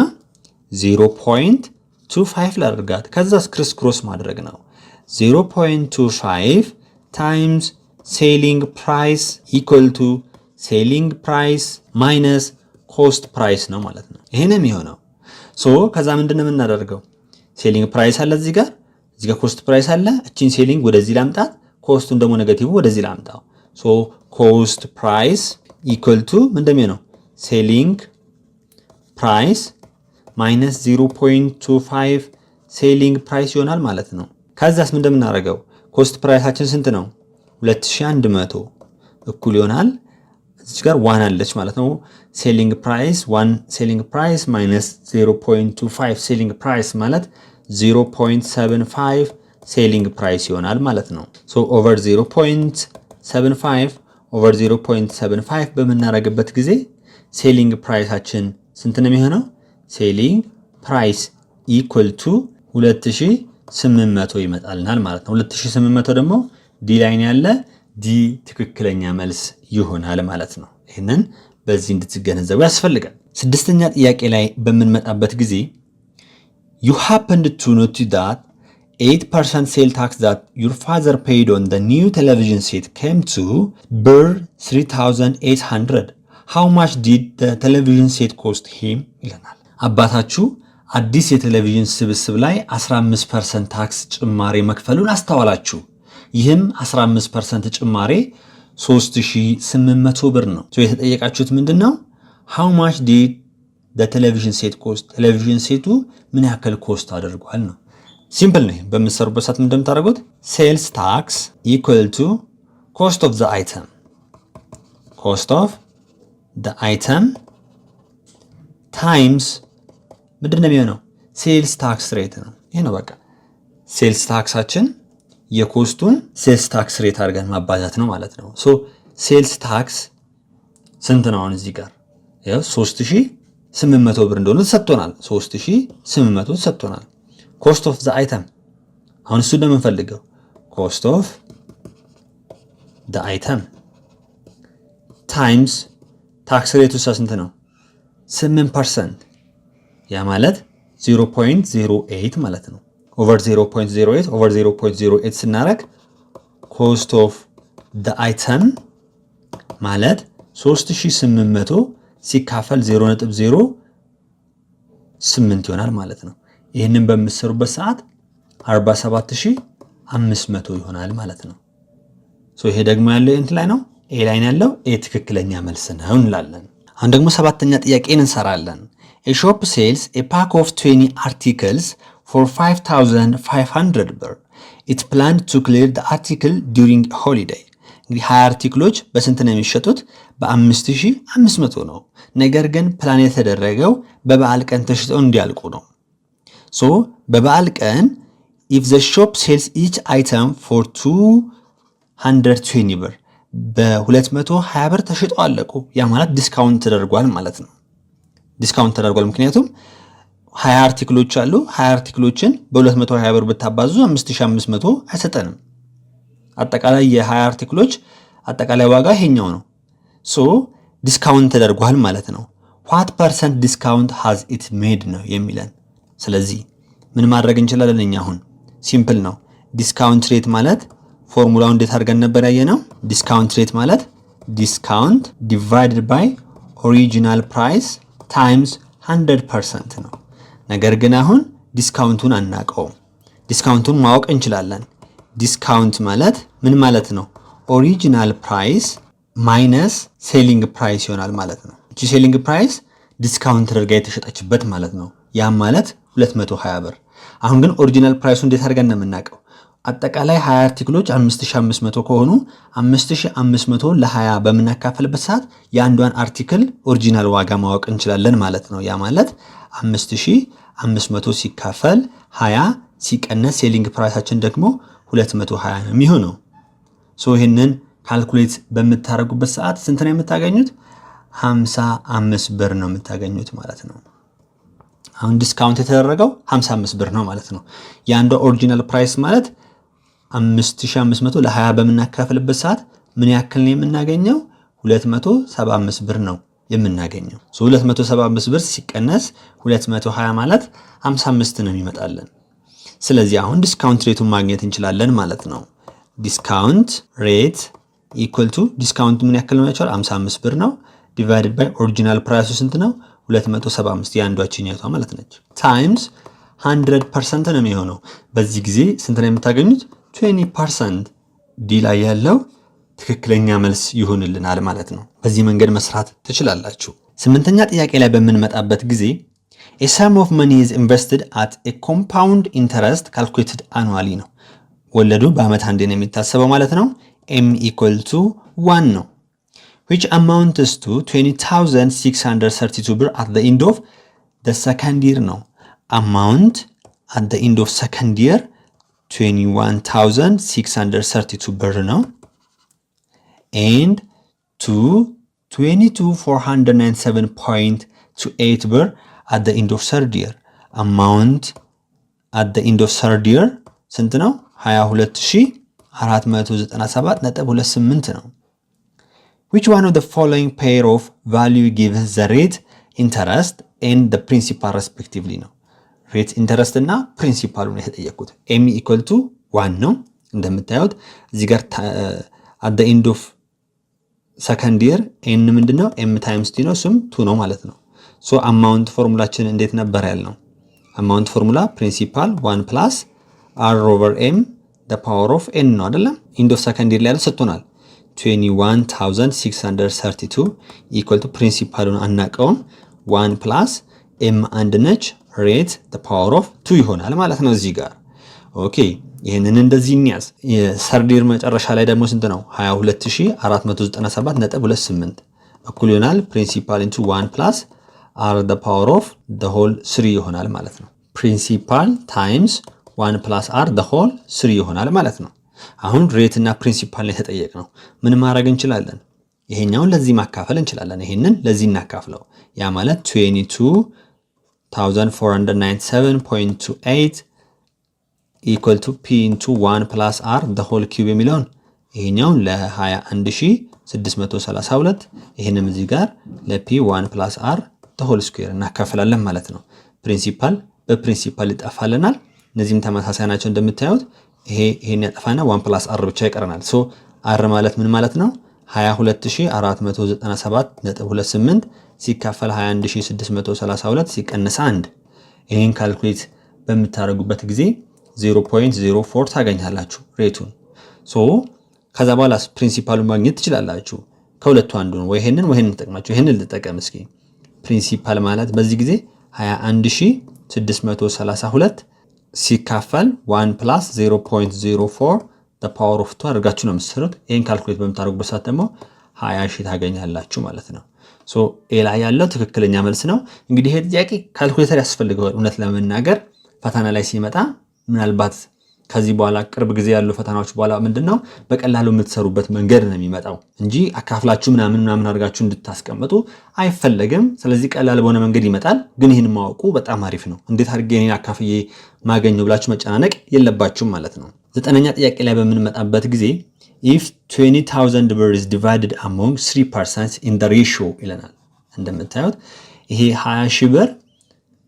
0.25 ላድርጋት። ከዛስ ክሪስ ክሮስ ማድረግ ነው። 0.25 ታይምስ ሴሊንግ ፕራይስ ኢኳል ቱ ሴሊንግ ፕራይስ ማይነስ ኮስት ፕራይስ ነው ማለት ነው። ይሄን የሚሆነው ሶ ከዛ ምንድነው የምናደርገው? ሴሊንግ ፕራይስ አለ እዚህ ጋር ኮስት ፕራይስ አለ። እቺን ሴሊንግ ወደዚህ ላምጣት፣ ኮስቱን ደግሞ ኔጌቲቭ ወደዚህ ላምጣው። ሶ ኮስት ፕራይስ ኢኳል ቱ ምንድነው ነው ሴሊንግ ፕራይስ ማይነስ 0.25 ሴሊንግ ፕራይስ ይሆናል ማለት ነው። ከዛስ ምንድነው የምናደርገው? ኮስት ፕራይሳችን ስንት ነው? 2100 እኩል ይሆናል እዚህ ጋር 1 አለች ማለት ነው። ሴሊንግ ፕራይስ 1 ሴሊንግ ፕራይስ ማይነስ 0.25 ሴሊንግ ፕራይስ ማለት 0.75 ሴሊንግ ፕራይስ ይሆናል ማለት ነው። ሶ ኦቨር 0.75 ኦቨር 0.75 በምናደርግበት ጊዜ ሴሊንግ ፕራይሳችን ስንት ነው የሚሆነው? ሴሊንግ ፕራይስ ኢኳል ቱ 2800 ይመጣልናል ማለት ነው። 2800 ደግሞ ዲ ላይን ያለ ዲ ትክክለኛ መልስ ይሆናል ማለት ነው። ይህንን በዚህ እንድትገነዘቡ ያስፈልጋል። ስድስተኛ ጥያቄ ላይ በምንመጣበት ጊዜ you happened to notice that 8% sale tax that your father paid on the new television set came to bir 3800. How much did the television set cost him? ይለናል። አባታችሁ አዲስ የቴሌቪዥን ስብስብ ላይ 15% ታክስ ጭማሪ መክፈሉን አስተዋላችሁ። ይህም 15% ጭማሪ 3800 ብር ነው። የተጠየቃችሁት ምንድነው? how much did the television set cost? ቴሌቪዥን ሴቱ ምን ያክል ኮስት አድርጓል ነው። ሲምፕል ነው። በምትሰሩበት ሰዓት ምን እንደምታደርጉት ሴልስ ታክስ ኢኳል ቱ ኮስት ኦፍ ዘ አይተም ኮስት ኦፍ ዘ አይተም ታይምስ ምንድን ነው የሚሆነው? ሴልስ ታክስ ሬት ነው። ይሄ ነው በቃ ሴልስ ታክሳችን የኮስቱን ሴልስ ታክስ ሬት አድርገን ማባዛት ነው ማለት ነው። ሶ ሴልስ ታክስ ስንት ነው? አሁን እዚህ ጋር ያው 3800 ብር እንደሆነ ተሰጥቶናል። 3800 ተሰጥቶናል። ኮስት ኦፍ ዘ አይተም አሁን እሱ እንደምንፈልገው ኮስት ኦፍ ዘ አይተም ታይምስ ታክስ ሬቱ ስንት ነው? 8%። ያ ማለት 0.08 ማለት ነው። ኦቨር 0.08 ኦቨር 0.08 ስናደርግ ኮስት ኦፍ ዘ አይተም ማለት 3800 ሲካፈል 0.08 ይሆናል ማለት ነው። ይህንን በምትሰሩበት ሰዓት 47500 ይሆናል ማለት ነው። ሶ ይሄ ደግሞ ያለው እንት ላይ ነው፣ ኤ ላይ ያለው ኤ ትክክለኛ መልስ ነው እንላለን። አሁን ደግሞ ሰባተኛ ጥያቄን እንሰራለን። A shop sells a pack of 20 articles for 5500 ብር. It planned to clear the article during a holiday. እንግዲህ 20 አርቲክሎች በስንት ነው የሚሸጡት? በ5500 ነው። ነገር ግን ፕላን የተደረገው በበዓል ቀን ተሽጠው እንዲያልቁ ነው። ሶ በበዓል ቀን if the shop sells each item for 220 ብር በ220 ብር ተሽጠው አለቁ። ያ ማለት ዲስካውንት ተደርጓል ማለት ነው። ዲስካውንት ተደርጓል ምክንያቱም 20 አርቲክሎች አሉ። 20 አርቲክሎችን በ220 ብር ብታባዙ 5500 አይሰጠንም። አጠቃላይ የ20 አርቲክሎች አጠቃላይ ዋጋ ይሄኛው ነው። ሶ ዲስካውንት ተደርጓል ማለት ነው። what percent discount has it made ነው የሚለን። ስለዚህ ምን ማድረግ እንችላለን? እኛ አሁን ሲምፕል ነው። ዲስካውንት ሬት ማለት ፎርሙላው እንዴት አድርገን ነበር ያየነው? ዲስካውንት ሬት ማለት ዲስካውንት ዲቫይድድ ባይ ኦሪጂናል ፕራይስ ታይምስ 100% ነው። ነገር ግን አሁን ዲስካውንቱን አናውቀውም። ዲስካውንቱን ማወቅ እንችላለን። ዲስካውንት ማለት ምን ማለት ነው? ኦሪጂናል ፕራይስ ማይነስ ሴሊንግ ፕራይስ ይሆናል ማለት ነው። እቺ ሴሊንግ ፕራይስ ዲስካውንት ተደርጋ የተሸጠችበት ማለት ነው። ያም ማለት 220 ብር። አሁን ግን ኦሪጂናል ፕራይሱ እንዴት አድርገን ነው የምናውቀው? አጠቃላይ 20 አርቲክሎች 5500 ከሆኑ 5500 ለ20 በምናካፈልበት ሰዓት የአንዷን አርቲክል ኦሪጂናል ዋጋ ማወቅ እንችላለን ማለት ነው። ያ ማለት 5500 ሲካፈል 20 ሲቀነስ ሴሊንግ ፕራይሳችን ደግሞ 220 ነው የሚሆነው። ሶ ይሄንን ካልኩሌት በምታደርጉበት ሰዓት ስንት ነው የምታገኙት? 55 ብር ነው የምታገኙት ማለት ነው። አሁን ዲስካውንት የተደረገው 55 ብር ነው ማለት ነው። የአንዷ ኦሪጂናል ፕራይስ ማለት 5500 ለ20 በምናካፍልበት ሰዓት ምን ያክል ነው የምናገኘው? 275 ብር ነው የምናገኘው። ሶ 275 ብር ሲቀነስ 220 ማለት 55 ነው የሚመጣልን። ስለዚህ አሁን ዲስካውንት ሬቱን ማግኘት እንችላለን ማለት ነው። ዲስካውንት ሬት ኢኳል ቱ ዲስካውንት ምን ያክል ነው ያቻል? 55 ብር ነው ዲቫይድድ ባይ ኦሪጂናል ፕራይሱ ስንት ነው? 275 የአንዷችኛቷ ማለት ነች። ታይምስ 100% ነው የሚሆነው። በዚህ ጊዜ ስንት ነው የምታገኙት? 20%። ዲ ላይ ያለው ትክክለኛ መልስ ይሆንልናል ማለት ነው። በዚህ መንገድ መስራት ትችላላችሁ። ስምንተኛ ጥያቄ ላይ በምንመጣበት ጊዜ a sum of money is invested at a compound interest calculated annually ነው። ወለዱ በአመት አንዴ ነው የሚታሰበው ማለት ነው። m equal to 1 ነው። which amounts to 20,632 ብር at the end of the second year ነው። amount at the end of second year 21,632 ብር ነው። and to 22,497.28 ብር at the end of third year amount at the end of third year ስንት ነው? 22,497.28 ነው። which one of the following pair of value gives the rate interest and the principal respectively ነው። ሬት ኢንተረስት እና ፕሪንሲፓሉ ነው የተጠየቁት። m equal to 1 ነው እንደምታዩት እዚህ ጋር at the end of second year n ምንድነው? m times t ነው እሱም 2 ነው ማለት ነው። ሶ አማውንት ፎርሙላችን እንዴት ነበር ያልነው? አማውንት ፎርሙላ ፕሪንሲፓል 1 plus r over m the power of n ነው አይደለም? end of second year ላይ ያለው ሰጥቶናል 21,632 equal to ፕሪንሲፓሉን አናቀውም 1 plus m አንድ ነች ሬት the power of 2 ይሆናል ማለት ነው እዚህ ጋር። ኦኬ ይሄንን እንደዚህ እንያዝ። የሰርድ ይር መጨረሻ ላይ ደግሞ ስንት ነው? 22,497.28 እኩል ይሆናል ፕሪንሲፓል into 1 plus r the power of the whole 3 ይሆናል ማለት ነው። ፕሪንሲፓል ታይምስ 1 plus r the whole 3 ይሆናል ማለት ነው። አሁን ሬት እና ፕሪንሲፓል ላይ ተጠየቅነው ምን ማድረግ እንችላለን? ይሄኛውን ለዚህ ማካፈል እንችላለን። ይሄንን ለዚህ እናካፍለው። ያ ማለት 22,497.28 equal to p into 1 plus r the whole cube የሚለውን ይሄኛውን ለ21,632 ይሄንም እዚህ ጋር ለp 1 plus r the whole square እናካፍላለን ማለት ነው። ፕሪንሲፓል በፕሪንሲፓል ይጠፋልናል። እነዚህም ተመሳሳይ ናቸው እንደምታዩት። ይሄን ያጠፋና 1 plus r ብቻ ይቀረናል። ሶ r ማለት ምን ማለት ነው? 22,497.28 ሲካፈል 21,632 ሲቀነስ 1 ይሄን ካልኩሌት በምታደርጉበት ጊዜ 0.04 ታገኛላችሁ ሬቱን። ሶ ከዛ በኋላ ፕሪንሲፓሉን ማግኘት ትችላላችሁ። ከሁለቱ አንዱ ነው። ወይ ይሄንን ተጠቅማችሁ ይሄንን ልጠቀም እስኪ። ፕሪንሲፓል ማለት በዚህ ጊዜ 21,632 ሲካፈል 1 plus 0.04 the power of 2 አድርጋችሁ ነው የምትሰሩት። ይሄን ካልኩሌት በምታደርጉበት ሰዓት ደግሞ 20,000 ታገኛላችሁ ማለት ነው። ሶ ኤ ላይ ያለው ትክክለኛ መልስ ነው። እንግዲህ ይሄ ጥያቄ ካልኩሌተር ያስፈልገዋል። እውነት ለመናገር ፈተና ላይ ሲመጣ ምናልባት ከዚህ በኋላ ቅርብ ጊዜ ያሉ ፈተናዎች በኋላ ምንድነው በቀላሉ የምትሰሩበት መንገድ ነው የሚመጣው እንጂ አካፍላችሁ ምናምን አድርጋችሁ እንድታስቀምጡ አይፈለግም። ስለዚህ ቀላል በሆነ መንገድ ይመጣል። ግን ይህን ማወቁ በጣም አሪፍ ነው። እንዴት አድርጌ እኔን አካፍዬ ማገኘው ብላችሁ መጨናነቅ የለባችሁም ማለት ነው። ዘጠነኛ ጥያቄ ላይ በምንመጣበት ጊዜ if 20,000 ብር is divided among 3 persons in the ratio ይለናል። እንደምታዩት ይሄ 20,000 ብር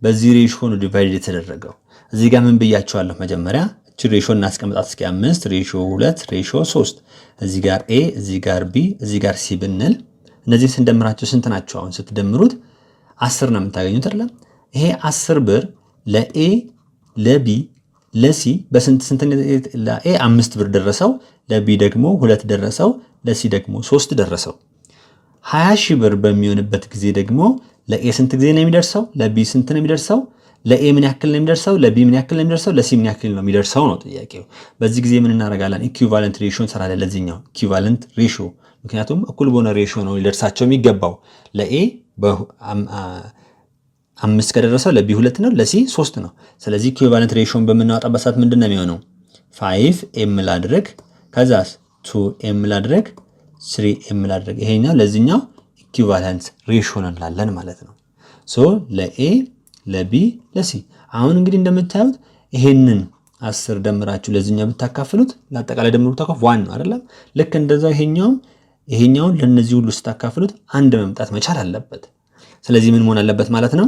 በዚህ ሬሽዮ ነው ዲቫይድ የተደረገው። እዚህ ጋር ምን ብያቸዋለሁ? መጀመሪያ እቺ ሬሽዮ እናስቀምጣት እስኪ 5 ሬሽዮ 2 ሬሽዮ 3 እዚህ ጋር a እዚህ ጋር b እዚህ ጋር c ብንል እነዚህ ስንደምራቸው ስንት ናቸው? አሁን ስትደምሩት 10 ነው የምታገኙት አይደል? ይሄ 10 ብር ለa ለb ለc በስንት ለa 5 ብር ደረሰው፣ ለb ደግሞ 2 ደረሰው፣ ለc ደግሞ 3 ደረሰው። 20,000 ብር በሚሆንበት ጊዜ ደግሞ ለa ስንት ጊዜ ነው የሚደርሰው? ለb ስንት ነው የሚደርሰው? ለa ምን ያክል ነው የሚደርሰው? ለb ምን ያክል ነው የሚደርሰው? ለc ምን ያክል ነው የሚደርሰው ነው ጥያቄው። በዚህ ጊዜ ምን እናደርጋለን? ኢኩቫለንት ሬሽዮ እንሰራለን ለዚህኛው ኢኩቫለንት ሬሽዮ። ምክንያቱም እኩል በሆነ ሬሽዮ ነው ሊደርሳቸው የሚገባው። ለa 5 ከደረሰው ለb 2 ነው፣ ለc 3 ነው። ስለዚህ ኢኩቫለንት ሬሽዮን በምናወጣበት ሰዓት ምንድነው የሚሆነው? 5m ላድርግ ከዛስ 2m ላድርግ 3m ላድርግ። ይሄኛው ለዚህኛው ኢኩቫለንት ሬሽዮ እንላለን ማለት ነው። ሶ ለa ለb ለc አሁን እንግዲህ እንደምታዩት ይሄንን 10 ደምራችሁ ለዚህኛው ብታካፍሉት ለአጠቃላይ ደምሩ ተካፍ 1 ነው አይደል? ልክ እንደዛው ይሄኛውን ለነዚህ ሁሉ ስታካፍሉት አንድ መምጣት መቻል አለበት። ስለዚህ ምን መሆን አለበት ማለት ነው?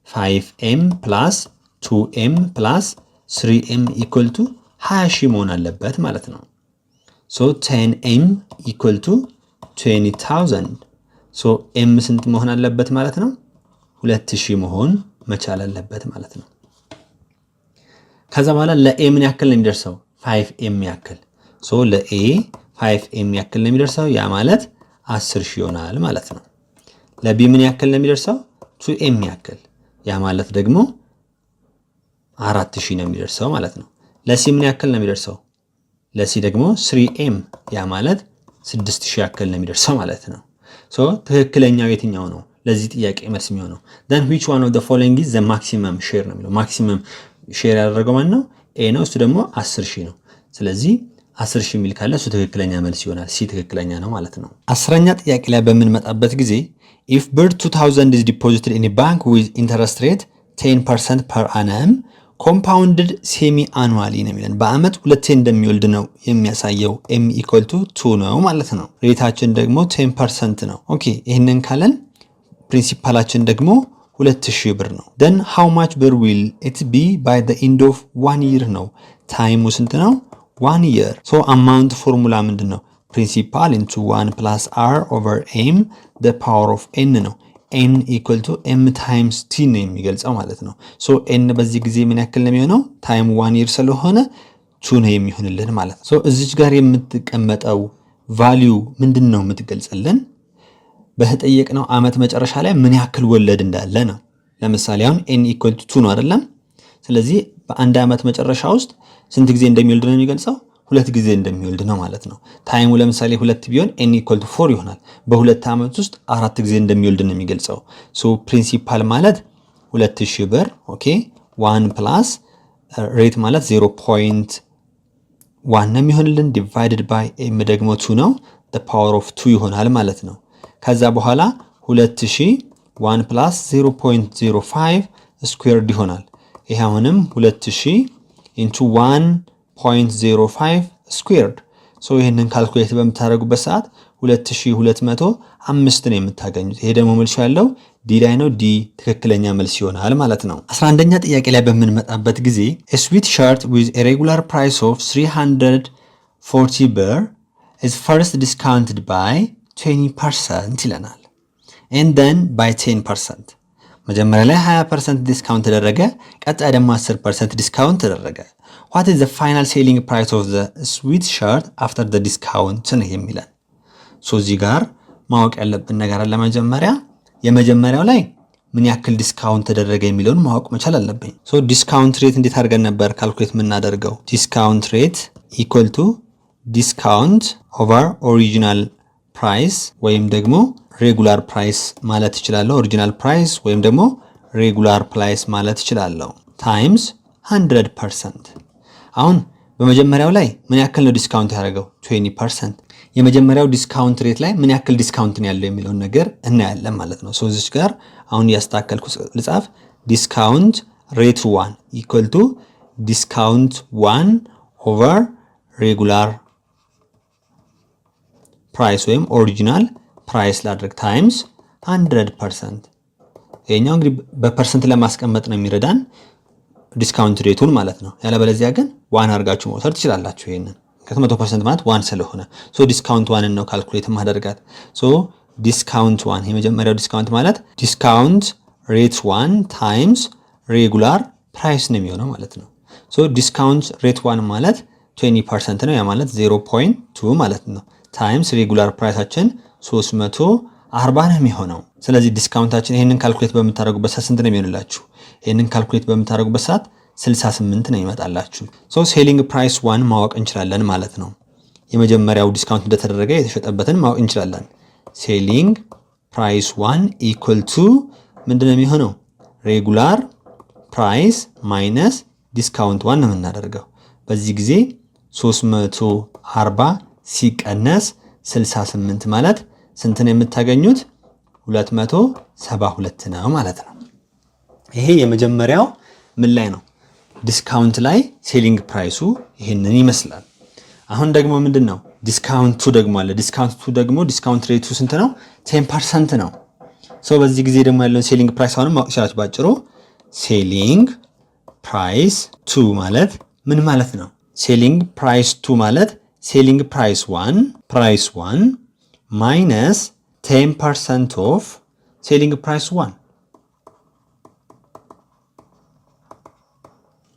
5m plus 2m plus 3m equal to 20,000 መሆን አለበት ማለት ነው። so 10m equal to 20,000 ሶ ኤም ስንት መሆን አለበት ማለት ነው? 2000 መሆን መቻል አለበት ማለት ነው። ከዛ በኋላ ለኤ ምን ያክል ነው የሚደርሰው? 5ኤም ያክል። ሶ ለኤ 5ኤም ያክል ነው የሚደርሰው። ያ ማለት 10000 ይሆናል ማለት ነው። ለቢ ምን ያክል ነው የሚደርሰው? 2ኤም ያክል። ያ ማለት ደግሞ 4000 ነው የሚደርሰው ማለት ነው። ለሲ ምን ያክል ነው የሚደርሰው? ለሲ ደግሞ 3ኤም፣ ያ ማለት 6000 ያክል ነው የሚደርሰው ማለት ነው። ሶ ትክክለኛው የትኛው ነው ለዚህ ጥያቄ መልስ የሚሆነው? then which one of the following is the maximum share ነው የሚለው። ማክሲመም ሼር ያደረገው ማን ነው? ኤ ነው። እሱ ደግሞ 10000 ነው። ስለዚህ 10000 የሚል ካለ እሱ ትክክለኛ መልስ ይሆናል። ሲ ትክክለኛ ነው ማለት ነው። 10ኛ ጥያቄ ላይ በምንመጣበት ጊዜ if birr 2000 is deposited in a bank with interest rate 10% per annum compounded semi annually ነው የሚለን። በአመት ሁለቴ እንደሚወልድ ነው የሚያሳየው። m equal to 2 ነው ማለት ነው። ሬታችን ደግሞ 10% ነው። ኦኬ ይሄንን ካለን ፕሪንሲፓላችን ደግሞ 2000 ብር ነው። then how much ብር will it be by the end of 1 year ነው። ታይሙ ስንት ነው? 1 year። ሶ አማውንት ፎርሙላ ምንድነው? ፕሪንሲፓል into 1 plus r over m the power of n ነው። n equal to m times t ነው የሚገልጸው ማለት ነው። ሶ n በዚህ ጊዜ ምን ያክል ነው የሚሆነው? ታይም 1 year ስለሆነ 2 ነው የሚሆንልን ማለት ነው። ሶ እዚች ጋር የምትቀመጠው ቫልዩ ምንድነው የምትገልጽልን? በተጠየቅነው አመት መጨረሻ ላይ ምን ያክል ወለድ እንዳለ ነው። ለምሳሌ አሁን n equal to 2 ነው አይደለም? ስለዚህ በአንድ አመት መጨረሻ ውስጥ ስንት ጊዜ እንደሚወልድ ነው የሚገልጸው? 2 ጊዜ እንደሚወልድ ነው ማለት ነው። ታይሙ ለምሳሌ 2 ቢሆን n equal to 4 ይሆናል። በሁለት አመት ውስጥ 4 ጊዜ እንደሚወልድ ነው የሚገልጸው። ሶ ፕሪንሲፓል ማለት 2000 ብር ኦኬ 1 ፕላስ ሬት ማለት 0.1 ነው የሚሆንልን ዲቫይድድ ባይ m ደግሞ 2 ነው the power of 2 ይሆናል ማለት ነው። ከዛ በኋላ 2000 1 ፕላስ 0.05 ስኩዌርድ ይሆናል። ይሄ አሁንም 2000 into 1.05 ስኩዌርድ። ሶ ይሄንን ካልኩሌት በምታደርጉበት ሰዓት 2205 ነው የምታገኙት። ይሄ ደግሞ መልሱ ያለው ዲ ላይ ነው። ዲ ትክክለኛ መልስ ይሆናል ማለት ነው። 11ኛ ጥያቄ ላይ በምንመጣበት ጊዜ a sweet shirt with a regular price of 340 ብር is first discounted by 20% ይለናል and then by 10%። መጀመሪያ ላይ 20% ዲስካውንት ተደረገ፣ ቀጣይ ደግሞ 10% ዲስካውንት ተደረገ። what is the final selling price of the sweet shirt after the discount ነው የሚለን። ሶ እዚህ ጋር ማወቅ ያለብን ነገር አለ። የመጀመሪያው ላይ ምን ያክል ዲስካውንት ተደረገ የሚለውን ማወቅ መቻል አለብኝ። ሶ ዲስካውንት ሬት እንዴት አድርገን ነበር ካልኩሌት የምናደርገው? ዲስካውንት ሬት ኢኳል ቱ ዲስካውንት ኦቨር ኦሪጂናል ፕራይስ ወይም ደግሞ ሬጉላር ፕራይስ ማለት ይችላል። ኦሪጂናል ፕራይስ ወይም ደግሞ ሬጉላር ፕራይስ ማለት ይችላል ታይምስ 100%። አሁን በመጀመሪያው ላይ ምን ያክል ነው ዲስካውንት ያደረገው? 20%። የመጀመሪያው ዲስካውንት ሬት ላይ ምን ያክል ዲስካውንት ነው ያለው የሚለውን ነገር እናያለን ማለት ነው። ሶ እዚች ጋር አሁን ያስተካከልኩ ልጻፍ። ዲስካውንት ሬት 1 ኢኳል ቱ ዲስካውንት 1 ኦቨር ሬጉላር ፕራይስ ወይም ኦሪጂናል ፕራይስ ላድርግ ታይምስ 100%። ይሄኛው እንግዲህ በፐርሰንት ለማስቀመጥ ነው የሚረዳን ዲስካውንት ሬቱን ማለት ነው። ያለበለዚያ ግን 1 አድርጋችሁ መውሰድ ትችላላችሁ። ይሄንን ከ100% ማለት 1 ስለሆነ ሶ ዲስካውንት 1 ነው ካልኩሌት ማድረጋት። ሶ ዲስካውንት 1 የመጀመሪያው ዲስካውንት ማለት ዲስካውንት ሬት 1 ታይምስ ሬጉላር ፕራይስ ነው የሚሆነው ማለት ነው። ሶ ዲስካውንት ሬት 1 ማለት 20% ነው። ያ ማለት 0.2 ማለት ነው ታይምስ ሬጉላር ፕራይሳችን 340 ነው የሚሆነው። ስለዚህ ዲስካውንታችን ይሄንን ካልኩሌት በምታደርጉበት ሰዓት ስንት ነው የሚሆንላችሁ? ይሄንን ካልኩሌት በምታደርጉበት ሰዓት 68 ነው ይመጣላችሁ። ሶ ሴሊንግ ፕራይስ 1 ማወቅ እንችላለን ማለት ነው። የመጀመሪያው ዲስካውንት እንደተደረገ የተሸጠበትን ማወቅ እንችላለን። ሴሊንግ ፕራይስ 1 ኢኳል ቱ ምንድነው የሚሆነው? ሬጉላር ፕራይስ ማይነስ ዲስካውንት 1 ነው የምናደርገው። በዚህ ጊዜ 340 ሲቀነስ 68 ማለት ስንት ነው የምታገኙት? 272 ነው ማለት ነው። ይሄ የመጀመሪያው ምን ላይ ነው? ዲስካውንት ላይ ሴሊንግ ፕራይሱ ይሄንን ይመስላል። አሁን ደግሞ ምንድነው? ዲስካውንቱ ደግሞ አለ። ዲስካውንቱ ደግሞ ዲስካውንት ሬቱ ስንት ነው? 10% ነው። ሶ በዚህ ጊዜ ደግሞ ያለውን ሴሊንግ ፕራይስ አሁንም ማወቅ ይችላል ባጭሩ። ሴሊንግ ፕራይስ 2 ማለት ምን ማለት ነው? ሴሊንግ ፕራይስ 2 ማለት ሴሊንግ ፕራይስ 1 ማይነስ 10% of selling price 1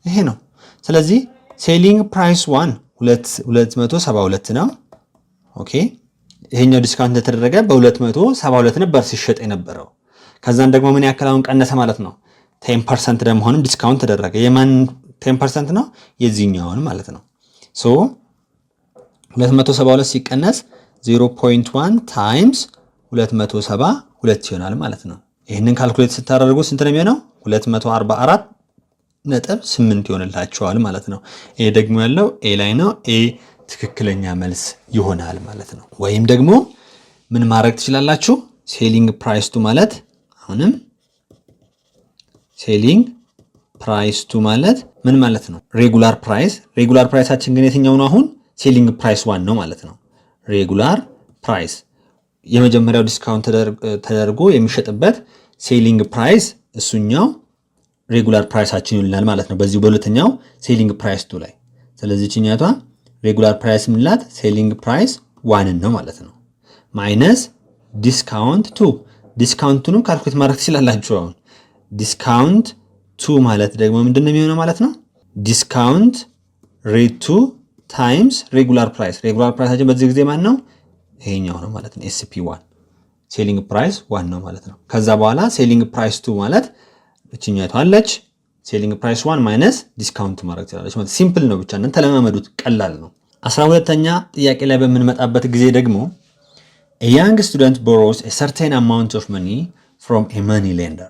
ይሄ ነው። ስለዚህ ሴሊንግ ፕራይስ 1 272 ነው። ኦኬ ይሄኛው ዲስካውንት እንደተደረገ በ272 ነበር ሲሸጥ የነበረው። ከዛን ደግሞ ምን ያክል አሁን ቀነሰ ማለት ነው 10% ደግሞ ሆነም ዲስካውንት ተደረገ። የማን 10% ነው? የዚህኛውን ማለት ነው። ሶ 272 ሲቀነስ 0.1 ታይምስ 272 ይሆናል ማለት ነው። ይሄንን ካልኩሌት ስታደርጉ ስንት ነው የሚሆነው? 244.8 ይሆንላችኋል ማለት ነው። ይሄ ደግሞ ያለው ኤ ላይ ነው። ኤ ትክክለኛ መልስ ይሆናል ማለት ነው። ወይም ደግሞ ምን ማድረግ ትችላላችሁ? ሴሊንግ ፕራይስ ቱ ማለት አሁንም ሴሊንግ ፕራይስ ቱ ማለት ምን ማለት ነው? ሬጉላር ፕራይስ። ሬጉላር ፕራይሳችን ግን የትኛው ነው? አሁን ሴሊንግ ፕራይስ 1 ነው ማለት ነው። ሬጉላር ፕራይስ የመጀመሪያው ዲስካውንት ተደርጎ የሚሸጥበት ሴሊንግ ፕራይስ እሱኛው ሬጉላር ፕራይሳችን ይሆናል ማለት ነው። በዚሁ በሁለተኛው ሴሊንግ ፕራይስ ቱ ላይ ስለዚህ ችኛቷ ሬጉላር ፕራይስ ምንላት ሴሊንግ ፕራይስ 1 ነው ማለት ነው። ማይነስ ዲስካውንት 2 ዲስካውንቱንም ካልኩሌት ማድረግ ትችላላችሁ። አሁን ዲስካውንት 2 ማለት ደግሞ ምንድነው የሚሆነው ማለት ነው? ዲስካውንት ሬት 2 ታይምስ ሬጉላር ፕራይስ። ሬጉላር ፕራይሳችን በዚህ ጊዜ ማን ነው? ይሄኛው ነው ማለት ነው። SP1 ሴሊንግ ፕራይስ 1 ነው ማለት ነው። ከዛ በኋላ ሴሊንግ ፕራይስ 2 ማለት እቺኛቷ አለች ሴሊንግ ፕራይስ 1 ማይነስ ዲስካውንት ማድረግ ትችላለች ማለት ሲምፕል ነው። ብቻ እናንተ ተለማመዱት፣ ቀላል ነው። 12ኛ ጥያቄ ላይ በምንመጣበት ጊዜ ደግሞ a young student borrows a certain amount of money from a money lender.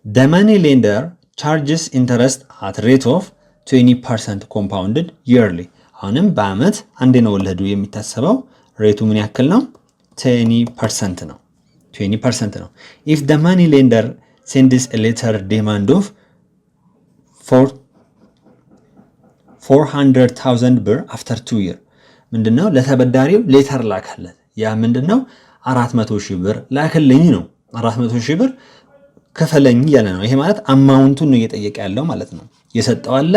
The money lender charges interest at rate of 20% compounded yearly. አሁንም በአመት አንዴ ነው ወለዱ የሚታሰበው። ሬቱ ምን ያክል ነው? 20% ነው። 20% ነው። If the money lender sends a letter demand of 400,000 ብር after 2 years ምንድነው? ለተበዳሪው ሌተር ላከለት። ያ ምንድነው? 400,000 ብር ላከልኝ ነው። 400,000 ብር ከፈለኝ ያለ ነው። ይሄ ማለት አማውንቱን ነው እየጠየቀ ያለው ማለት ነው። የሰጠው አለ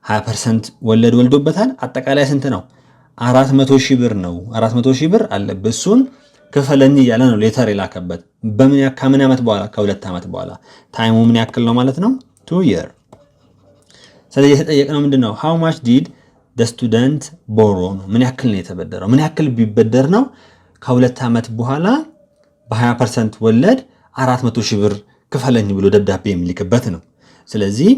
20% ወለድ ወልዶበታል። አጠቃላይ ስንት ነው? 400,000 ብር ነው። 400,000 ብር አለበት። እሱን ክፈለኝ እያለ ነው ሌተር የላከበት። ከምን ዓመት በኋላ? ከ2 ዓመት በኋላ። ታይሙ ምን ያክል ነው ማለት ነው? 2 years። ስለዚህ የተጠየቀው ምንድነው? how much did the student borrow ነው። ምን ያክል ነው የተበደረው? ምን ያክል ቢበደር ነው ከ2 ዓመት በኋላ በ20% ወለድ 400,000 ብር ክፈለኝ ብሎ ደብዳቤ የሚልክበት ነው። ስለዚህ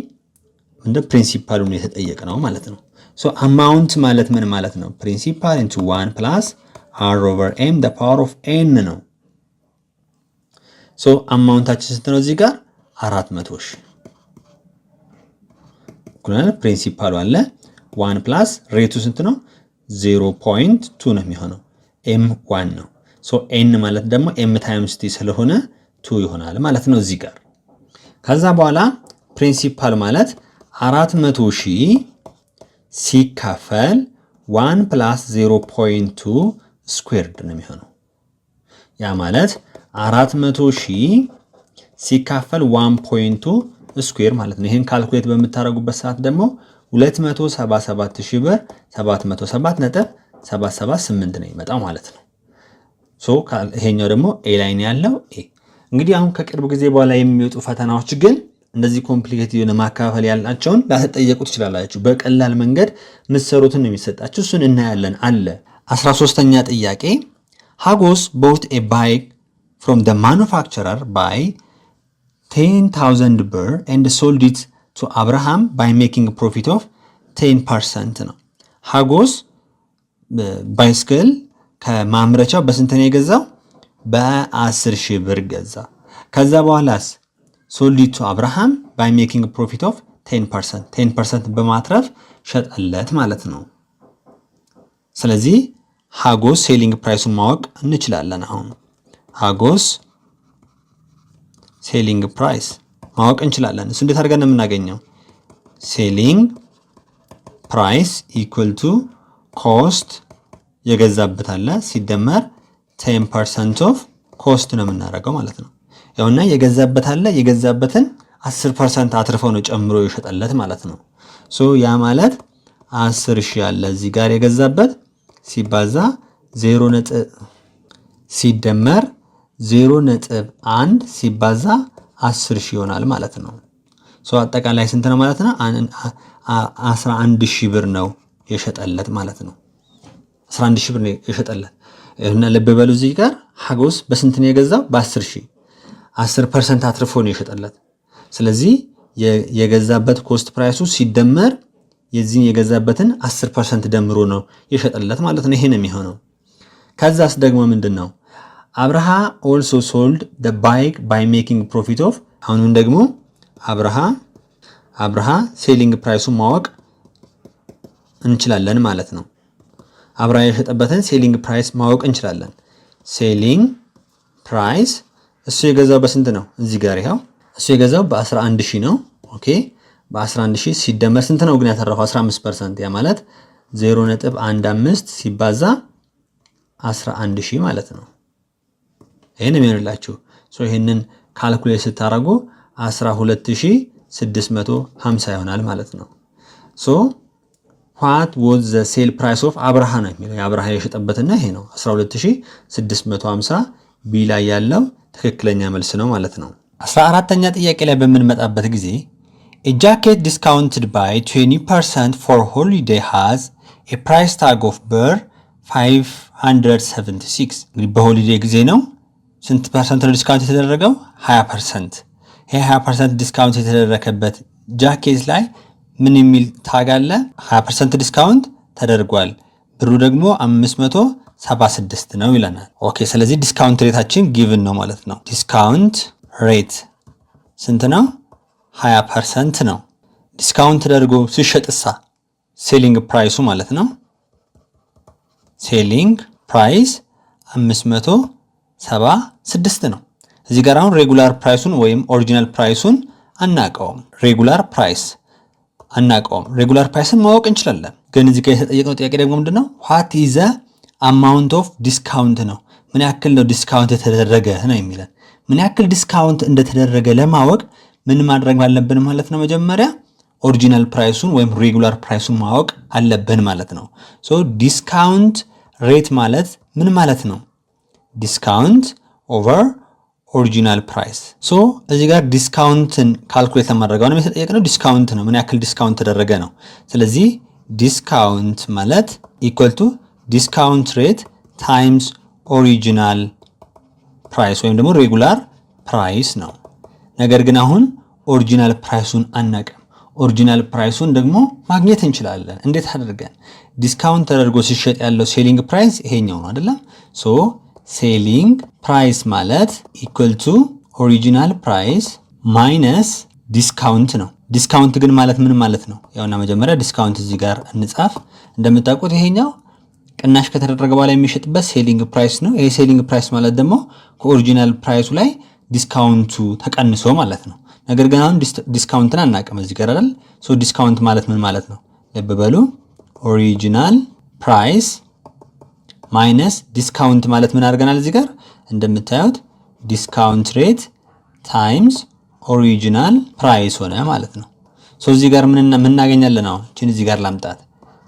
እንደ ፕሪንሲፓሉ ነው የተጠየቀው ማለት ነው። ሶ አማውንት ማለት ምን ማለት ነው? ፕሪንሲፓል into 1 plus r over m the power of n ነው። ሶ አማውንታችን ስንት ነው? እዚህ ጋር 400,000 ኩላን ፕሪንሲፓሉ አለ 1 plus ሬቱ ስንት ነው? 0.2 ነው የሚሆነው። m 1 ነው። ሶ n ማለት ደግሞ m times t ስለሆነ 2 ይሆናል ማለት ነው እዚህ ጋር። ከዛ በኋላ ፕሪንሲፓል ማለት 400,000 ሲካፈል 1 plus 0.2 ስኩዌርድ ነው የሚሆነው። ያ ማለት 400,000 ሲካፈል 1.2 ስኩዌር ማለት ነው። ይሄን ካልኩሌት በምታደርጉበት ሰዓት ደግሞ 277,000 ብር 707.778 ነው ይመጣው ማለት ነው። ሶ ይሄኛው ደግሞ ኤ ላይ ነው ያለው ኤ። እንግዲህ አሁን ከቅርብ ጊዜ በኋላ የሚወጡ ፈተናዎች ግን እንደዚህ ኮምፕሊኬትድ የሆነ ማካፈል ያላቸውን ላተጠየቁ ትችላላችሁ። በቀላል መንገድ ምትሰሩትን ነው የሚሰጣችሁ። እሱን እናያለን አለ። 13ኛ ጥያቄ Hagos bought a bike from the manufacturer by 10,000 ብር and sold it to Abraham by making a profit of 10% ነው። Hagos ባይስክል ከማምረቻው በስንት ነው የገዛው? በ10,000 ብር ገዛ። ከዛ በኋላስ sold it to Abraham by making a profit of 10%. 10% በማትረፍ ሸጠለት ማለት ነው። ስለዚህ Hagos ሴሊንግ ፕራይሱን ማወቅ እንችላለን። አሁን Hagos ሴሊንግ ፕራይስ ማወቅ እንችላለን። እሱ እንዴት አድርገን ነው የምናገኘው? ሴሊንግ ፕራይስ ኢኩዋል ቱ ኮስት የገዛበት አለ ሲደመር 10% ኦፍ ኮስት ነው የምናደርገው ማለት ነው። ያውና የገዛበት አለ የገዛበትን 10% አትርፈው ነው ጨምሮ ይሸጠለት ማለት ነው። ሶ ያ ማለት 10,000 አለ እዚህ ጋር የገዛበት ሲባዛ ሲደመር 0.1 ሲባዛ 10,000 ይሆናል ማለት ነው። አጠቃላይ ስንት ነው ማለት ነው? 11,000 ብር ነው የሸጠለት ማለት ነው። 11,000 ብር ነው የሸጠለት እና ልብ በሉ እዚህ ጋር ሀጎስ በስንት ነው የገዛው? በ10,000 10% አትርፎ ነው የሸጠለት። ስለዚህ የገዛበት ኮስት ፕራይሱ ሲደመር የዚህን የገዛበትን 10% ደምሮ ነው የሸጠለት ማለት ነው። ይሄ ነው የሚሆነው። ከዛስ ደግሞ ምንድነው? አብርሃ also sold the bike by making profit of አሁንም ደግሞ አብርሃ ሴሊንግ ፕራይሱን ማወቅ እንችላለን ማለት ነው። አብርሃ የሸጠበትን ሴሊንግ ፕራይስ ማወቅ እንችላለን። ሴሊንግ ፕራይስ እሱ የገዛው በስንት ነው? እዚህ ጋር ይሄው እሱ የገዛው በ11,000 ነው። ኦኬ በ11,000 ሲደመር ስንት ነው ግን ያተረፈው? 15%። ያ ማለት 0.15 ሲባዛ 11,000 ማለት ነው። ይሄን የሚሆንላችሁ ይሄንን ካልኩሌት ስታደርጉ 12,650 ይሆናል ማለት ነው። what was the sale price of አብርሃ ነው የሚለው የአብርሃ የሸጠበትና ይሄ ነው 12,650 ቢ ላይ ያለው ትክክለኛ መልስ ነው ማለት ነው። 14ኛ ጥያቄ ላይ በምንመጣበት ጊዜ a jacket discounted by 20% for holiday has a price tag of ብር 576 እንግዲህ በሆሊዴይ ጊዜ ነው ስንት ፐርሰንት ነው ዲስካውንት የተደረገው? 20%። ይሄ 20% ዲስካውንት የተደረገበት ጃኬት ላይ ምን የሚል ታግ አለ? 20% ዲስካውንት ተደርጓል፣ ብሩ ደግሞ 576 ነው ይለናል። ኦኬ ስለዚህ ዲስካውንት ሬታችን ጊቭን ነው ማለት ነው። ዲስካውንት ሬት ስንት ነው? 20% ነው። ዲስካውንት ተደርጎ ሲሸጥሳ ሴሊንግ ፕራይሱ ማለት ነው። ሴሊንግ ፕራይስ 576 ነው። እዚህ ጋር አሁን ሬጉላር ፕራይሱን ወይም ኦሪጂናል ፕራይሱን አናውቀውም። ሬጉላር ፕራይስን ማወቅ እንችላለን፣ ግን እዚህ ጋር የተጠየቀው ጥያቄ ደግሞ ምንድነው? what is the amount of discount ነው። ምን ያክል ነው ዲስካውንት የተደረገ ነው የሚለን። ምን ያክል ዲስካውንት እንደተደረገ ለማወቅ ምን ማድረግ አለብን ማለት ነው? መጀመሪያ ኦሪጂናል ፕራይሱን ወይም ሬጉላር ፕራይሱን ማወቅ አለብን ማለት ነው። ዲስካውንት ሬት ማለት ምን ማለት ነው? ዲስካውንት ኦቨር ኦሪጂናል ፕራይስ። እዚህ ጋር ዲስካውንትን ካልኩሌት ለማድረግ ነው የተጠየቅነው። ዲስካውንት ነው፣ ምን ያክል ዲስካውንት ተደረገ ነው። ስለዚህ ዲስካውንት ማለት ኢኳል ቱ ዲስካውንት ሬት ታይምስ ኦሪጂናል ፕራይስ ወይም ደግሞ ሬጉላር ፕራይስ ነው። ነገር ግን አሁን ኦሪጂናል ፕራይሱን አናውቅም። ኦሪጂናል ፕራይሱን ደግሞ ማግኘት እንችላለን። እንዴት አድርገን? ዲስካውንት ተደርጎ ሲሸጥ ያለው ሴሊንግ ፕራይስ ይሄኛው ነው አይደለም? ሴሊንግ ፕራይስ ማለት ኢኳል ቱ ኦሪጂናል ፕራይስ ማይነስ ዲስካውንት ነው። ዲስካውንት ግን ማለት ምን ማለት ነው? ያውና መጀመሪያ ዲስካውንት እዚህ ጋር እንጻፍ። እንደምታውቁት ይሄኛው ቅናሽ ከተደረገ በኋላ የሚሸጥበት ሴሊንግ ፕራይስ ነው። ይሄ ሴሊንግ ፕራይስ ማለት ደግሞ ከኦሪጂናል ፕራይሱ ላይ ዲስካውንቱ ተቀንሶ ማለት ነው። ነገር ግን አሁን ዲስካውንትን አናውቅም እዚህ ጋር አይደል? ዲስካውንት ማለት ምን ማለት ነው? ልብ በሉ። ኦሪጂናል ፕራይስ ማይነስ ዲስካውንት ማለት ምን አድርገናል? እዚህ ጋር እንደምታዩት ዲስካውንት ሬት ታይምስ ኦሪጂናል ፕራይስ ሆነ ማለት ነው። እዚህ ጋር ምን እናገኛለን? አሁን እቺን እዚህ ጋር ላምጣት።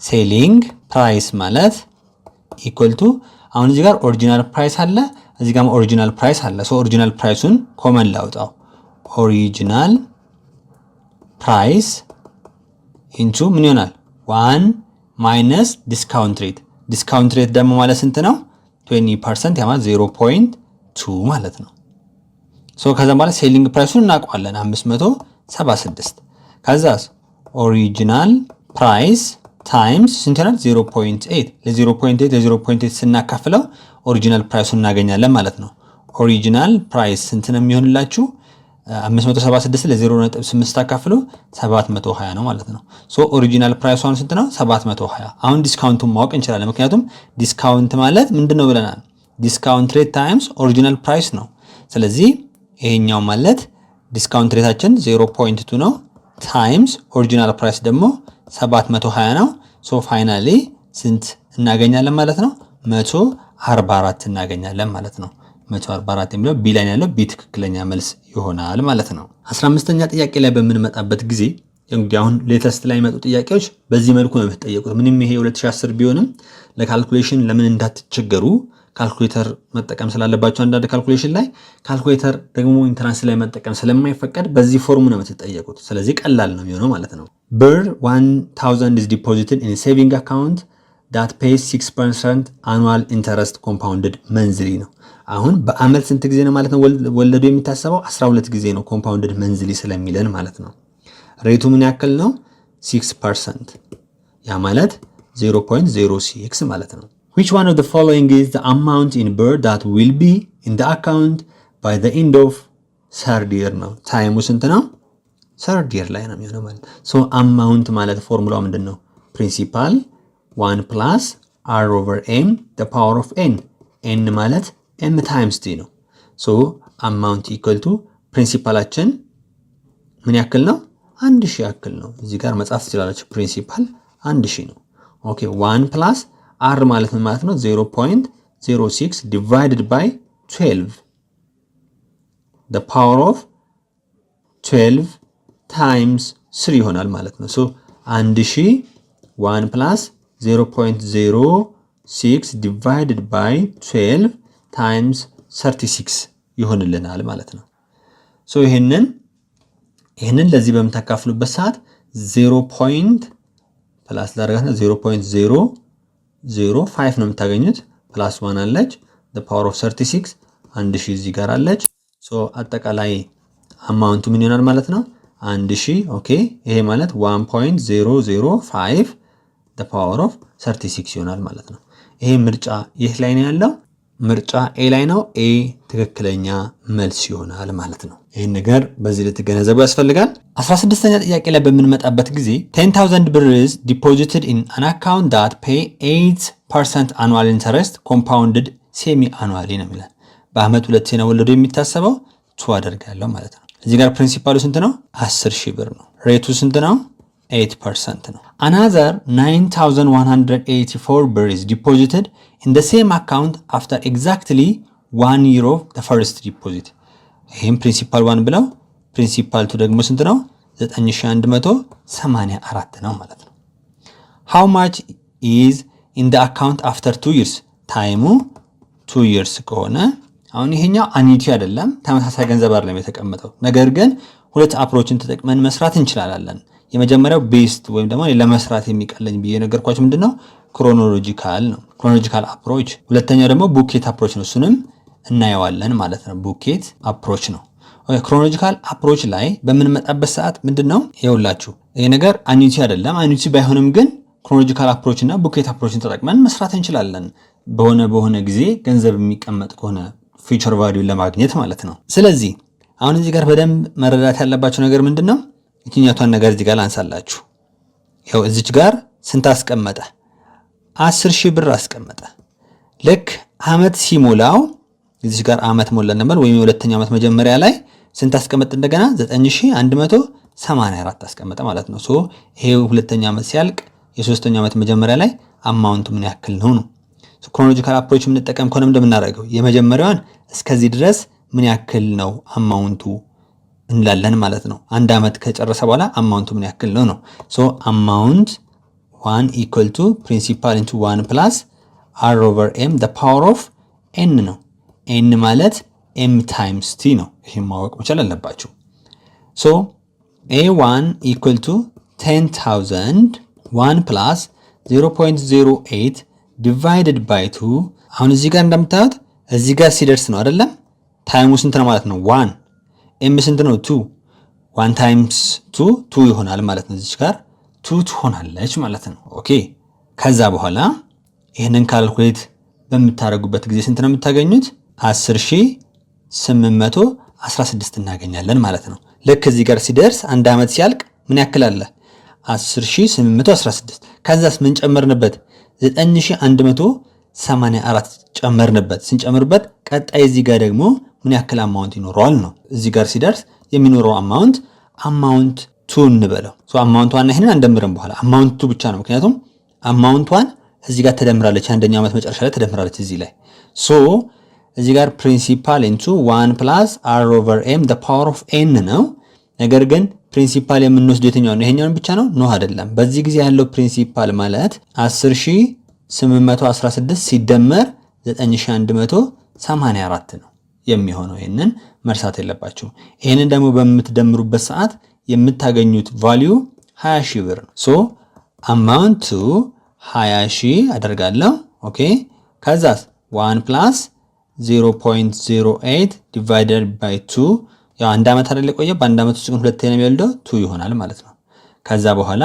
ሴሊንግ ፕራይስ ማለት ኢኳል ቱ አሁን እዚህ ጋር ኦሪጂናል ፕራይስ አለ፣ እዚህ ጋር ኦሪጂናል ፕራይስ አለ። ኦሪጂናል ፕራይሱን ኮመን ላውጣው። ኦሪጂናል ፕራይስ ኢንቱ ምን ይሆናል? 1 ማይነስ ዲስካውንት ሬት። ዲስካውንት ሬት ደግሞ ማለት ስንት ነው? 20% ያ ማለት 0.2 ማለት ነው። ከዛም በኋላ ሴሊንግ ፕራይሱን እናውቀዋለን 576። ከዛስ ኦሪጂናል ፕራይስ ታይምስ ስንት ይሆናል? 0.8 ለ0.8 ስናካፍለው ኦሪጂናል ፕራይሱን እናገኛለን ማለት ነው። ኦሪጂናል ፕራይስ ስንት ነው የሚሆንላችሁ? 576 ለ0.8 ስታካፍሉ 720 ነው ማለት ነው። ኦሪጂናል ፕራይሱ አሁን ስንት ነው? 720። አሁን ዲስካውንቱን ማወቅ እንችላለን፣ ምክንያቱም ዲስካውንት ማለት ምንድነው ብለናል? ዲስካውንት ሬት ታይምስ ኦሪጂናል ፕራይስ ነው። ስለዚህ ይሄኛው ማለት ዲስካውንት ሬታችን 0.2 ነው ታይምስ ኦሪጂናል ፕራይስ ደግሞ 720 ነው። ፋይናሊ ስንት እናገኛለን ማለት ነው? 144 እናገኛለን ማለት ነው። 144 የሚለው ቢ ላይ ያለው ቢ ትክክለኛ መልስ ይሆናል ማለት ነው። 15ኛ ጥያቄ ላይ በምንመጣበት ጊዜ እንግዲህ አሁን ሌተስት ላይ የመጡ ጥያቄዎች በዚህ መልኩ ነው የተጠየቁት። ምንም ይሄ 2010 ቢሆንም ለካልኩሌሽን ለምን እንዳትቸገሩ ካልኩሌተር መጠቀም ስላለባቸው አንዳንድ ካልኩሌሽን ላይ ካልኩሌተር ደግሞ ኢንትራንስ ላይ መጠቀም ስለማይፈቀድ በዚህ ፎርም ነው የምትጠየቁት። ስለዚህ ቀላል ነው የሚሆነው ማለት ነው። ብር 1000 is deposited in a saving account that pays 6% annual interest compounded monthly ነው። አሁን በአመት ስንት ጊዜ ነው ማለት ነው ወለዱ የሚታሰበው? 12 ጊዜ ነው compounded monthly ስለሚለን ማለት ነው። ሬቱ ምን ያክል ነው? 6%። ያ ማለት 0.06 ማለት ነው። Which one of the following is the amount in birr that will be in the account by the end of third year ነው። ታይሙ ስንት ነው? third year ላይ ነው የሚሆነው ማለት። ሶ አማውንት ማለት ፎርሙላው ምንድን ነው? ፕሪንሲፓል 1 plus r over m the power of n n ማለት m times t ነው። ሶ አማውንት ኢኳል ቱ ፕሪንሲፓላችን ምን ያክል ነው? 1000 ያክል ነው። እዚህ ጋር መጻፍ ትችላላችሁ። ፕሪንሲፓል 1000 ነው። ኦኬ 1 plus r ማለት ምን ማለት ነው? 0.06 divided by 12 the power of 12 times 3 ይሆናል ማለት ነው። ሶ 1000 1 plus 0.06 divided by 12 times 36 ይሆንልናል ማለት ነው። ሶ ይሄንን ለዚህ በምታካፍሉበት ሰዓት 0. ፕላስ ላደርጋት ነው 0.005 ነው የምታገኙት። ፕላስ 1 አለች the power of 36 1000 እዚህ ጋር አለች። ሶ አጠቃላይ አማውንቱ ምን ይሆናል ማለት ነው? 1000 ኦኬ። ይሄ ማለት 1.005 the power of 36 ይሆናል ማለት ነው። ይሄ ምርጫ ይህ ላይ ነው ያለው። ምርጫ ኤ ላይ ነው። ኤ ትክክለኛ መልስ ይሆናል ማለት ነው። ይህን ነገር በዚህ ልትገነዘቡ ያስፈልጋል። 16ኛ ጥያቄ ላይ በምንመጣበት ጊዜ 10,000 ብር is deposited in an account that pay 8% annual interest compounded semi annually ነው የሚለን። በአመት 2 ነው ወለዱ የሚታሰበው 2 አደርጋለሁ ማለት ነው። እዚህ ጋር ፕሪንሲፓሉ ስንት ነው? 10,000 ብር ነው። ሬቱ ስንት ነው? 8% ነው። Another 9,184 ብር is deposited in the same account after exactly 1 year of the first deposit. ይሄም ፕሪንሲፓል 1 ብለው ፕሪንሲፓል 2 ደግሞ ስንት ነው? 9184 ነው ማለት ነው። How much is in the account after 2 years? ታይሙ 2 years ከሆነ አሁን ይሄኛው አኒቲ አይደለም፣ ተመሳሳይ ገንዘብ አይደለም የተቀመጠው። ነገር ግን ሁለት አፕሮችን ተጠቅመን መስራት እንችላለን። የመጀመሪያው ቤስት ወይም ደግሞ ለመስራት የሚቀለኝ ብዬ ነገርኳችሁ ምንድነው? ክሮኖሎጂካል ነው። ክሮኖሎጂካል አፕሮች። ሁለተኛው ደግሞ ቡኬት አፕሮች ነው። እሱንም እናየዋለን ማለት ነው። ቡኬት አፕሮች ነው። ኦኬ ክሮኖሎጂካል አፕሮች ላይ በምንመጣበት ሰዓት ምንድነው? ይኸውላችሁ ይሄ ነገር አኒቲ አይደለም። አኒቲ ባይሆንም ግን ክሮኖሎጂካል አፕሮች እና ቡኬት አፕሮችን ተጠቅመን መስራት እንችላለን። በሆነ ጊዜ ገንዘብ የሚቀመጥ ከሆነ ፊውቸር ቫልዩ ለማግኘት ማለት ነው። ስለዚህ አሁን እዚህ ጋር በደንብ መረዳት ያለባችሁ ነገር ምንድነው? የትኛቷን ነገር እዚህ ጋር ላንሳላችሁ። ይኸው እዚች ጋር ስንት አስቀመጠ? 10,000 ብር አስቀመጠ። ልክ አመት ሲሞላው እዚች ጋር አመት ሞላን ነበር ወይም የሁለተኛው አመት መጀመሪያ ላይ ስንት አስቀመጠ? እንደገና 9184 አስቀመጠ ማለት ነው። ሶ ይሄ ሁለተኛው አመት ሲያልቅ የሶስተኛው አመት መጀመሪያ ላይ አማውንቱ ምን ያክል ነው ነው። ሶ ክሮኖሎጂካል አፕሮች የምንጠቀም ከሆነ እንደምናደርገው የመጀመሪያዋን እስከዚህ ድረስ ምን ያክል ነው አማውንቱ እንላለን ማለት ነው። አንድ አመት ከጨረሰ በኋላ አማውንቱ ምን ያክል ነው ነው። ሶ አማውንት 1 equal to principal into 1 plus r over m the power of n ነው። n ማለት m times t ነው። ይሄን ማወቅ መቻል አለባችሁ። ሶ a1 equal to 10,000 1 plus 0.08 divided by 2 አሁን እዚህ ጋር እንደምታዩት እዚህ ጋር ሲደርስ ነው አይደለም? ታይሙ ስንት ነው ማለት ነው? 1 m ስንት ነው? 2 1 times 2 2 ይሆናል ማለት ነው። እዚህ ጋር 2 ትሆናለች ማለት ነው። ኦኬ ከዛ በኋላ ይሄንን ካልኩሌት በምታረጉበት ጊዜ ስንት ነው የምታገኙት? 10,816 እናገኛለን ማለት ነው። ልክ እዚህ ጋር ሲደርስ አንድ አመት ሲያልቅ ምን ያክል አለ? 10,816 ከዛስ ምን ጨመርንበት? 9184 ጨመርንበት። ስንጨምርበት ቀጣይ እዚህ ጋር ደግሞ ምን ያክል አማውንት ይኖረዋል ነው። እዚህ ጋር ሲደርስ የሚኖረው አማውንት 2 እንበለው። ሶ አማውንቷን ይሄንን አንደምርም በኋላ አማውንቱ ብቻ ነው። ምክንያቱም አማውንቷን እዚህ ጋር ተደምራለች። አንደኛው አመት መጨረሻ ላይ ተደምራለች እዚህ ላይ። ሶ እዚህ ጋር ፕሪንሲፓል ኢንቱ 1 plus r over m the power of n ነው። ነገር ግን ፕሪንሲፓል የምንወስደው የትኛው ነው? ይሄኛውን ብቻ ነው? ኖ አይደለም። በዚህ ጊዜ ያለው ፕሪንሲፓል ማለት 10,816 ሲደመር 9184 ነው የሚሆነው። ይሄንን መርሳት የለባችሁ። ይሄንን ደግሞ በምትደምሩበት ሰዓት የምታገኙት ቫልዩ 20000 ብር ነው። ሶ አማውንቱ 20000 አደርጋለሁ። ኦኬ ከዛስ 1 + 0.08 ዲቫይደድ ባይ 2 ያው አንድ አመት አይደል የቆየው በአንድ አመት ውስጥ ግን ሁለቴ ነው የሚወልደው 2 ይሆናል ማለት ነው። ከዛ በኋላ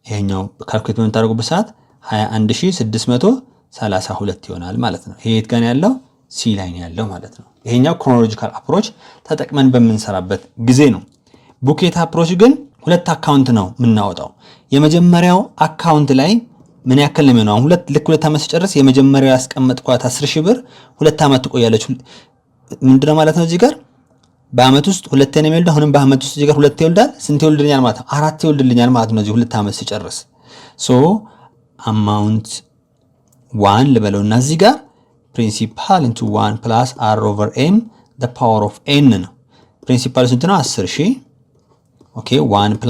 ይሄኛው ካልኩሌት በምታደርጉበት ሰዓት 21632 ይሆናል ማለት ነው። ይሄ የት ጋር ያለው ሲ ላይ ነው ያለው ማለት ነው። ይሄኛው ክሮኖሎጂካል አፕሮች ተጠቅመን በምንሰራበት ጊዜ ነው። ቡኬት አፕሮች ግን ሁለት አካውንት ነው የምናወጣው። የመጀመሪያው አካውንት ላይ ምን ያክል ነው የሚሆነው? ሁለት አመት ሲጨርስ የመጀመሪያው ያስቀመጥኳት 10000 ብር 2 አመት ትቆያለች። ምንድነው ማለት ነው? እዚህ ጋር በአመት ውስጥ ሁለቴ ነው የሚወልደው። አሁንም በአመት ውስጥ እዚህ ጋር ሁለቴ ይወልዳል። ስንት ይወልድልኛል ማለት ነው? 4 ይወልድልኛል ማለት ነው እዚህ 2 አመት ሲጨርስ። ሶ አማውንት 1 ልበለውና እዚህ ጋር ፕሪንሲፓል ኢንቱ 1 + r/m the power of n ነው። ፕሪንሲፓል ስንት ነው? 10000 ኦኬ 1 +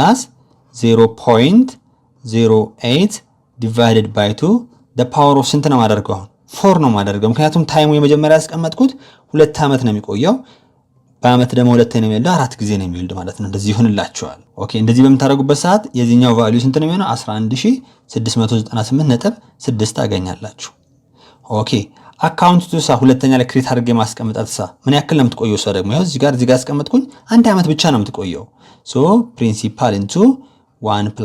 0.08 ዲቫይደድ ባይ 2 the power of ስንት ነው ማደርገው? አሁን 4 ነው ማደርገው። ምክንያቱም ታይሙ የመጀመሪያ ያስቀመጥኩት 2 አመት ነው የሚቆየው። በአመት ደግሞ ሁለቴ ነው የሚወልደው 4 ጊዜ ነው የሚወልድ ማለት ነው። እንደዚህ ይሆንላችኋል። ኦኬ እንደዚህ በምታደርጉበት ሰዓት የዚህኛው ቫልዩ ስንት ነው የሚሆነው? 11698.6 ታገኛላችሁ። ኦኬ አካውንቱ ሳ ሁለተኛ ላይ ክሬት አድርጌ ማስቀመጣት ሳ ምን ያክል ነው የምትቆየው? እሷ ደግሞ ያው እዚህ ጋር አስቀመጥኩኝ 1 አመት ብቻ ነው የምትቆየው። ሶ ፕሪንሲፓል ኢንቱ 1 +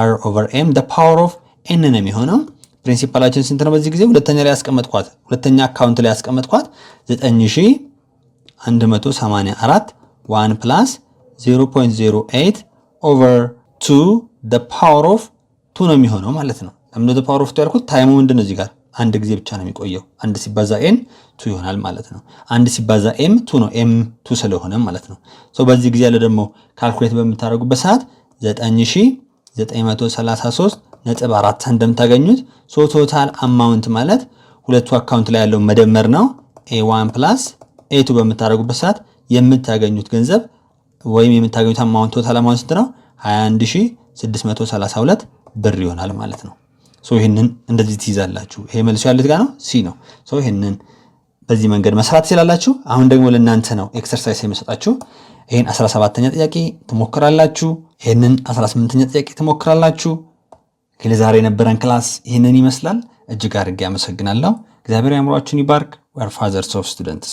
r/m the power of n ነው የሚሆነው። ፕሪንሲፓላችን ስንት ነው? በዚህ ጊዜ ሁለተኛ ላይ ያስቀመጥኳት ሁለተኛ አካውንት ላይ ያስቀመጥኳት 9184 1 + 0.08 ኦቨር 2 the power of 2 ነው የሚሆነው ማለት ነው። ለምን the power of 2 ያልኩት? ታይሙ ምንድነው እዚህ ጋር አንድ ጊዜ ብቻ ነው የሚቆየው። 1 ሲባዛ n 2 ይሆናል ማለት ነው። 1 ሲባዛ m 2 ነው m 2 ስለሆነ ማለት ነው። ሶ በዚህ ጊዜ ያለ ደግሞ ካልኩሌት በምታደርጉበት ሰዓት 9933.4 እንደምታገኙት። ሶ ቶታል አማውንት ማለት ሁለቱ አካውንት ላይ ያለው መደመር ነው። a1 + a2 በምታደርጉበት ሰዓት የምታገኙት ገንዘብ ወይም የምታገኙት አማውንት ቶታል አማውንት ስንት ነው? 21632 ብር ይሆናል ማለት ነው። ሶ ይሄንን እንደዚህ ትይዛላችሁ። ይሄ መልሶ ያለው ጋር ነው ሲ ነው። ሶ ይሄንን በዚህ መንገድ መስራት ትችላላችሁ። አሁን ደግሞ ለእናንተ ነው ኤክሰርሳይዝ የምሰጣችሁ። ይሄን 17ኛ ጥያቄ ትሞክራላችሁ። ይሄንን 18ኛ ጥያቄ ትሞክራላችሁ። ለዛሬ የነበረን ክላስ ይሄንን ይመስላል። እጅግ አድርጌ አመሰግናለሁ። እግዚአብሔር ያምሯችሁን ይባርክ። we are fathers of students